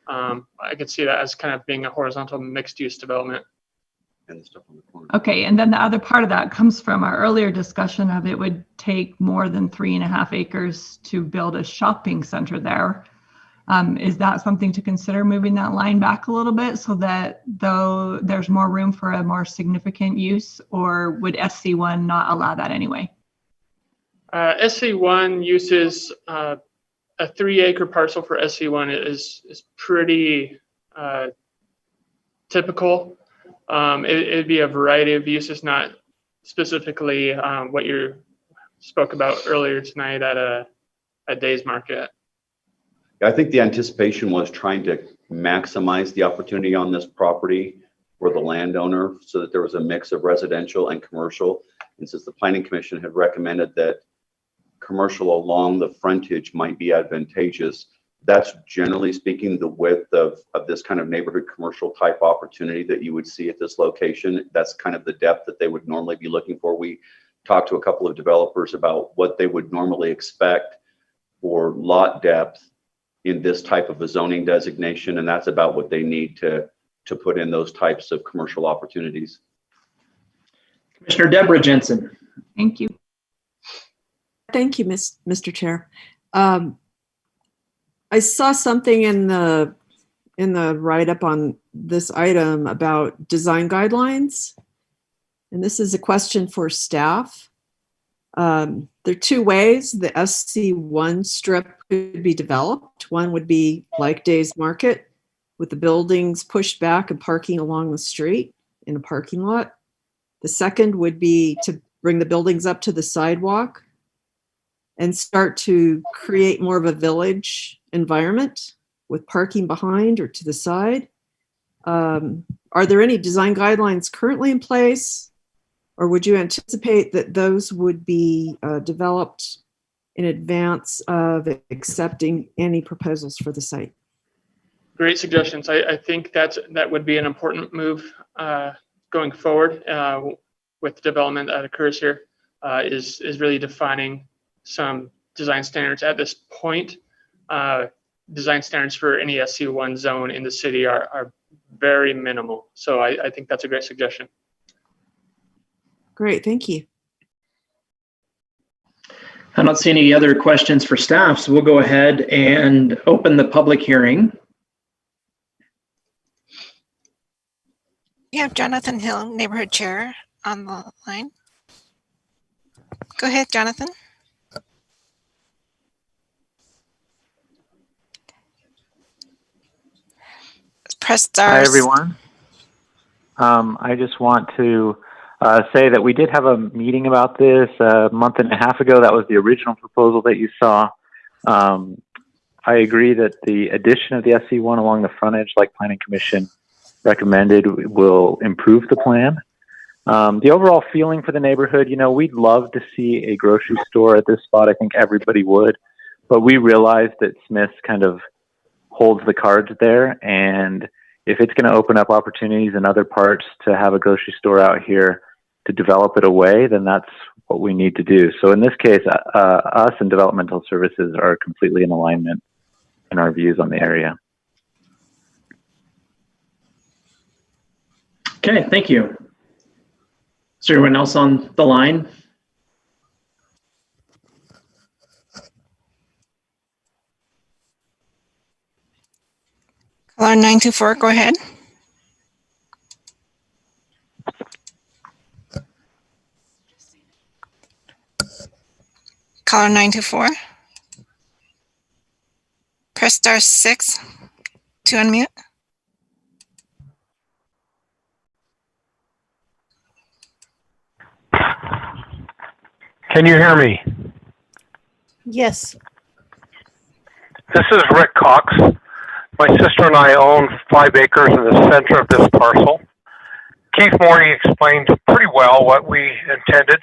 I could see that as kind of being a horizontal mixed-use development. And the stuff on the corner. Okay, and then the other part of that comes from our earlier discussion of it would take more than 3.5 acres to build a shopping center there. Is that something to consider, moving that line back a little bit so that though there's more room for a more significant use, or would SC1 not allow that anyway? SC1 uses a 3-acre parcel for SC1 is pretty typical. It'd be a variety of uses, not specifically what you spoke about earlier tonight at a day's market. I think the anticipation was trying to maximize the opportunity on this property for the landowner so that there was a mix of residential and commercial. And since the Planning Commission had recommended that commercial along the frontage might be advantageous, that's generally speaking the width of this kind of neighborhood commercial type opportunity that you would see at this location. That's kind of the depth that they would normally be looking for. We talked to a couple of developers about what they would normally expect for lot depth in this type of a zoning designation, and that's about what they need to put in those types of commercial opportunities. Commissioner Deborah Jensen. Thank you. Thank you, Mr. Chair. I saw something in the write-up on this item about design guidelines, and this is a question for staff. There are 2 ways the SC1 strip could be developed. One would be like Days Market, with the buildings pushed back and parking along the street in a parking lot. The second would be to bring the buildings up to the sidewalk and start to create more of a village environment with parking behind or to the side. Are there any design guidelines currently in place, or would you anticipate that those would be developed in advance of accepting any proposals for the site? Great suggestions. I think that would be an important move going forward with the development that occurs here, is really defining some design standards at this point. Design standards for any SC1 zone in the city are very minimal. So I think that's a great suggestion. Great, thank you. I don't see any other questions for staff, so we'll go ahead and open the public hearing. We have Jonathan Hill, Neighborhood Chair, on the line. Go ahead, Jonathan. Press star. Hi, everyone. I just want to say that we did have a meeting about this a month and a half ago. That was the original proposal that you saw. I agree that the addition of the SC1 along the frontage, like Planning Commission recommended, will improve the plan. The overall feeling for the neighborhood, you know, we'd love to see a grocery store at this spot. I think everybody would, but we realize that Smith's kind of holds the cards there, and if it's going to open up opportunities in other parts to have a grocery store out here to develop it away, then that's what we need to do. So in this case, us and Developmental Services are completely in alignment in our views on the area. Okay, thank you. Is there anyone else on the line? Caller 924, go ahead. Caller 924. Press star 6 to unmute. Can you hear me? Yes. This is Rick Cox. My sister and I own 5 acres in the center of this parcel. Keith Morty explained pretty well what we intended.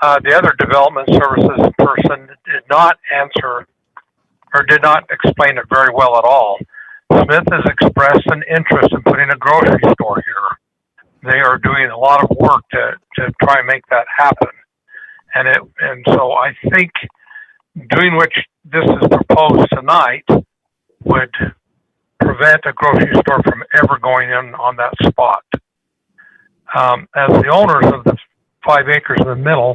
The other Development Services person did not answer or did not explain it very well at all. Smith has expressed an interest in putting a grocery store here. They are doing a lot of work to try and make that happen. And so I think doing which this is proposed tonight would prevent a grocery store from ever going in on that spot. As the owners of the 5 acres in the middle,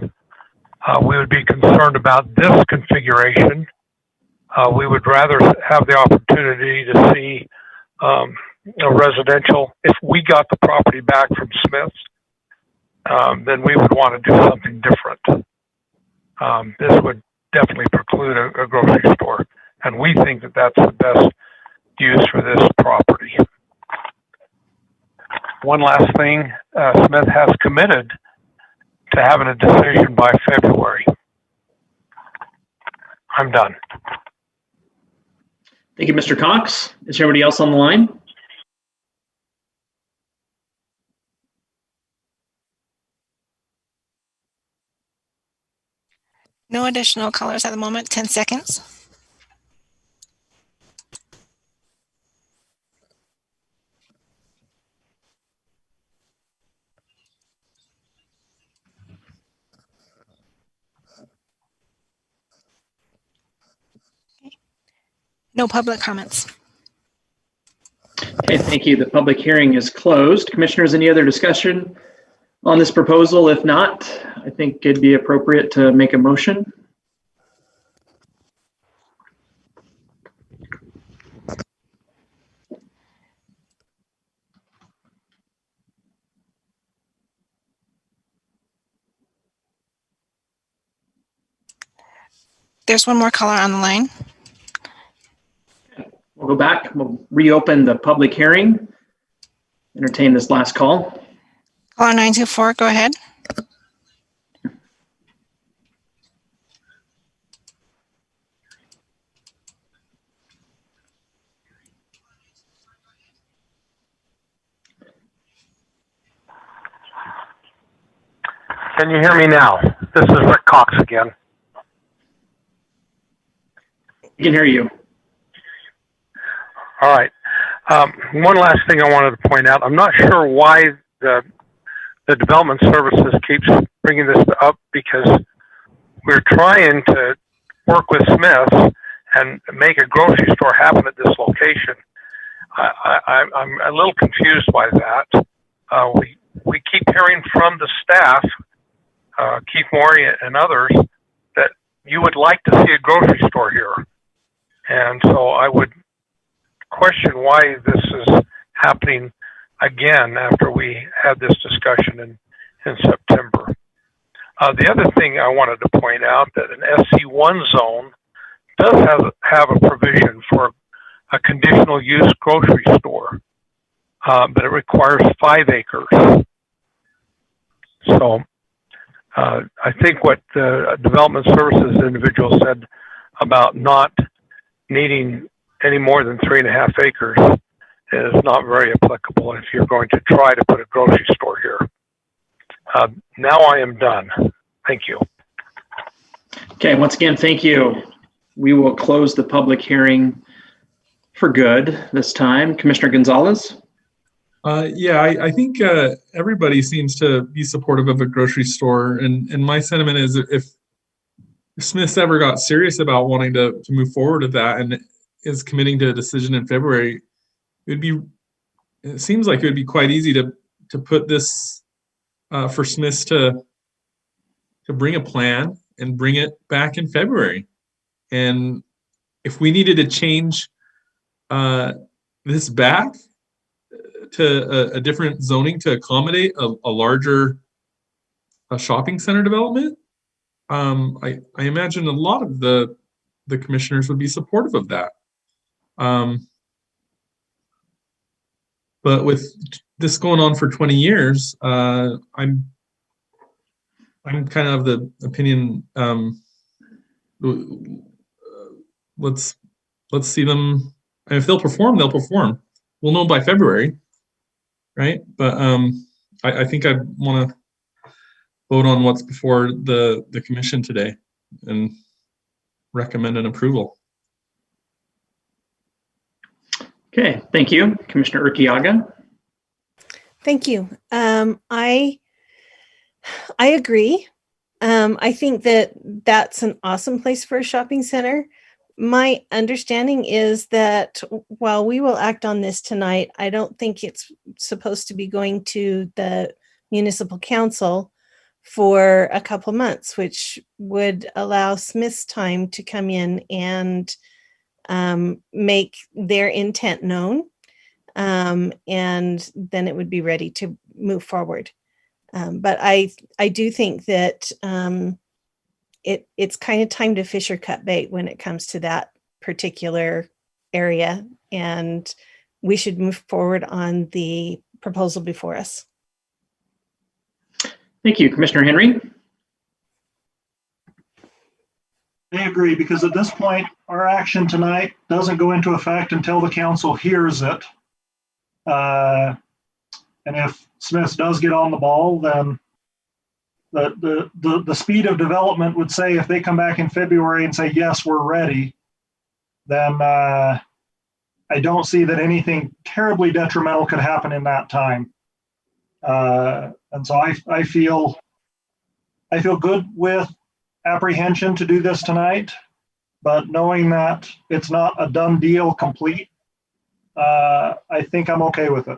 we would be concerned about this configuration. We would rather have the opportunity to see a residential. If we got the property back from Smith's, then we would want to do something different. This would definitely preclude a grocery store, and we think that that's the best use for this property. One last thing, Smith has committed to having a decision by February. I'm done. Thank you, Mr. Cox. Is there anybody else on the line? No additional callers at the moment. 10 seconds. No public comments. Okay, thank you. The public hearing is closed. Commissioners, any other discussion on this proposal? If not, I think it'd be appropriate to make a motion. There's one more caller on the line. We'll go back. We'll reopen the public hearing. Entertain this last call. Caller 924, go ahead. Can you hear me now? This is Rick Cox again. We can hear you. All right. One last thing I wanted to point out. I'm not sure why the Development Services keeps bringing this up, because we're trying to work with Smith and make a grocery store happen at this location. I'm a little confused by that. We keep hearing from the staff, Keith Morey and others, that you would like to see a grocery store here. And so I would question why this is happening again after we had this discussion in September. The other thing I wanted to point out, that an SC1 zone does have a provision for a conditional use grocery store. but it requires 5 acres. So I think what the Development Services individual said about not needing any more than 3.5 acres is not very applicable if you're going to try to put a grocery store here. Now I am done. Thank you. Okay, once again, thank you. We will close the public hearing for good this time. Commissioner Gonzalez? Yeah, I think everybody seems to be supportive of a grocery store. And my sentiment is if Smith's ever got serious about wanting to move forward with that and is committing to a decision in February, it seems like it would be quite easy to put this for Smith's to bring a plan and bring it back in February. And if we needed to change this back to a different zoning to accommodate a larger shopping center development, I imagine a lot of the commissioners would be supportive of that. But with this going on for 20 years, I'm kind of the opinion. Let's see them. And if they'll perform, they'll perform. We'll know by February, right? But I think I'd want to vote on what's before the commission today and recommend an approval. Okay, thank you. Commissioner Urquiaga? Thank you. I agree. I think that that's an awesome place for a shopping center. My understanding is that while we will act on this tonight, I don't think it's supposed to be going to the municipal council for a couple months, which would allow Smith's time to come in and make their intent known. And then it would be ready to move forward. But I do think that it's kind of time to fish or cut bait when it comes to that particular area. And we should move forward on the proposal before us. Thank you. Commissioner Henry? I agree, because at this point, our action tonight doesn't go into effect until the council hears it. And if Smith does get on the ball, then the speed of development would say if they come back in February and say, yes, we're ready, then I don't see that anything terribly detrimental could happen in that time. And so I feel good with apprehension to do this tonight, but knowing that it's not a done deal complete, I think I'm okay with it.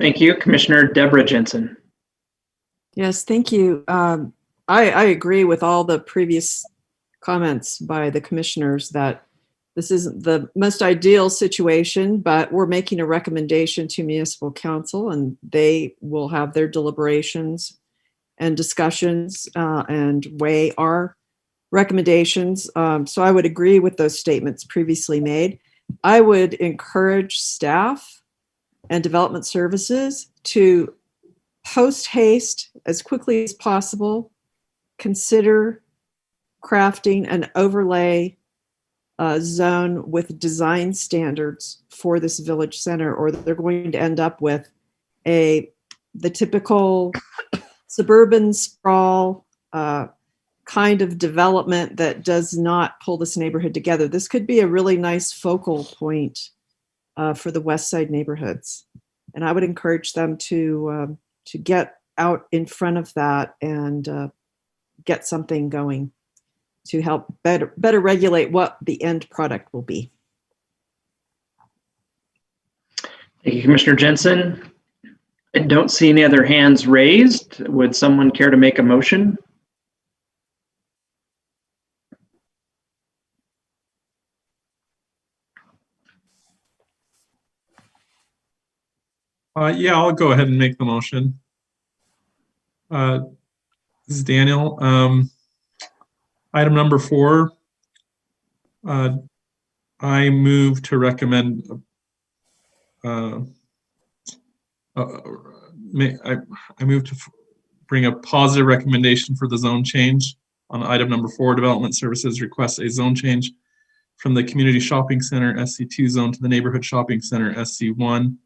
Thank you. Commissioner Deborah Jensen. Yes, thank you. I agree with all the previous comments by the commissioners that this isn't the most ideal situation, but we're making a recommendation to municipal council and they will have their deliberations and discussions and weigh our recommendations. So I would agree with those statements previously made. I would encourage staff and development services to post haste as quickly as possible, consider crafting an overlay zone with design standards for this village center, or they're going to end up with the typical suburban sprawl kind of development that does not pull this neighborhood together. This could be a really nice focal point for the West Side neighborhoods. And I would encourage them to get out in front of that and get something going to help better regulate what the end product will be. Thank you, Commissioner Jensen. I don't see any other hands raised. Would someone care to make a motion? Yeah, I'll go ahead and make the motion. This is Daniel. Item number 4, I move to recommend I move to bring a positive recommendation for the zone change on item number 4. Development Services requests a zone change from the Community Shopping Center SC2 zone to the Neighborhood Shopping Center SC1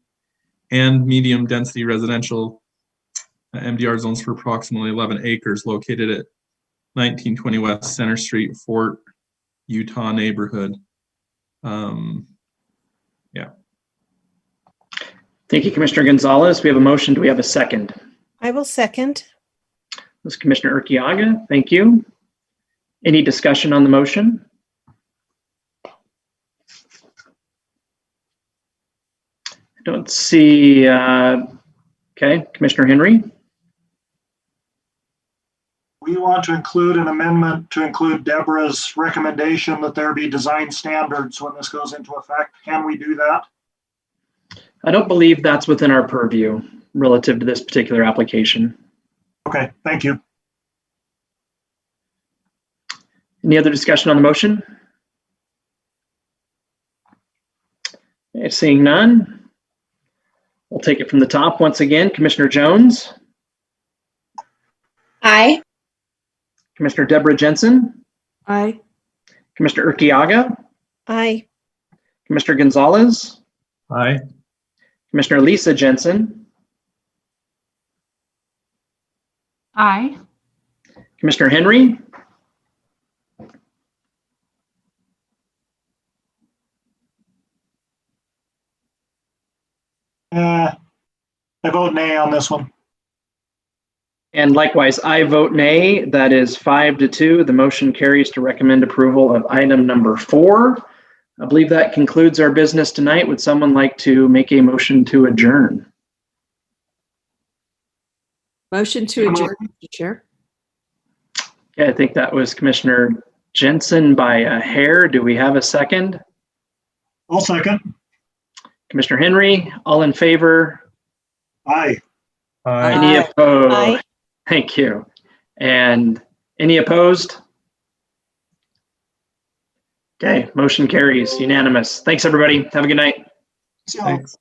and medium density residential MDR zones for approximately 11 acres located at 1920 West Center Street, Fort Utah neighborhood. Yeah. Thank you, Commissioner Gonzalez. We have a motion. Do we have a second? I will second. This is Commissioner Urquiaga. Thank you. Any discussion on the motion? I don't see. Okay, Commissioner Henry. We want to include an amendment to include Deborah's recommendation that there be design standards when this goes into effect. Can we do that? I don't believe that's within our purview relative to this particular application. Okay, thank you. Any other discussion on the motion? Okay, seeing none, we'll take it from the top once again. Commissioner Jones. Aye. Commissioner Deborah Jensen. Aye. Commissioner Urquiaga. Aye. Commissioner Gonzalez. Aye. Commissioner Lisa Jensen. Aye. Commissioner Henry. I vote nay on this one. And likewise, I vote nay. That is 5-2. The motion carries to recommend approval of item number 4. I believe that concludes our business tonight. Would someone like to make a motion to adjourn? Motion to adjourn, Mr. Chair. Okay, I think that was Commissioner Jensen by a hair. Do we have a second? I'll second. Commissioner Henry, all in favor? Aye. Aye. Any opposed? Aye. Thank you. And any opposed? Okay, motion carries unanimous. Thanks, everybody. Have a good night. Thanks.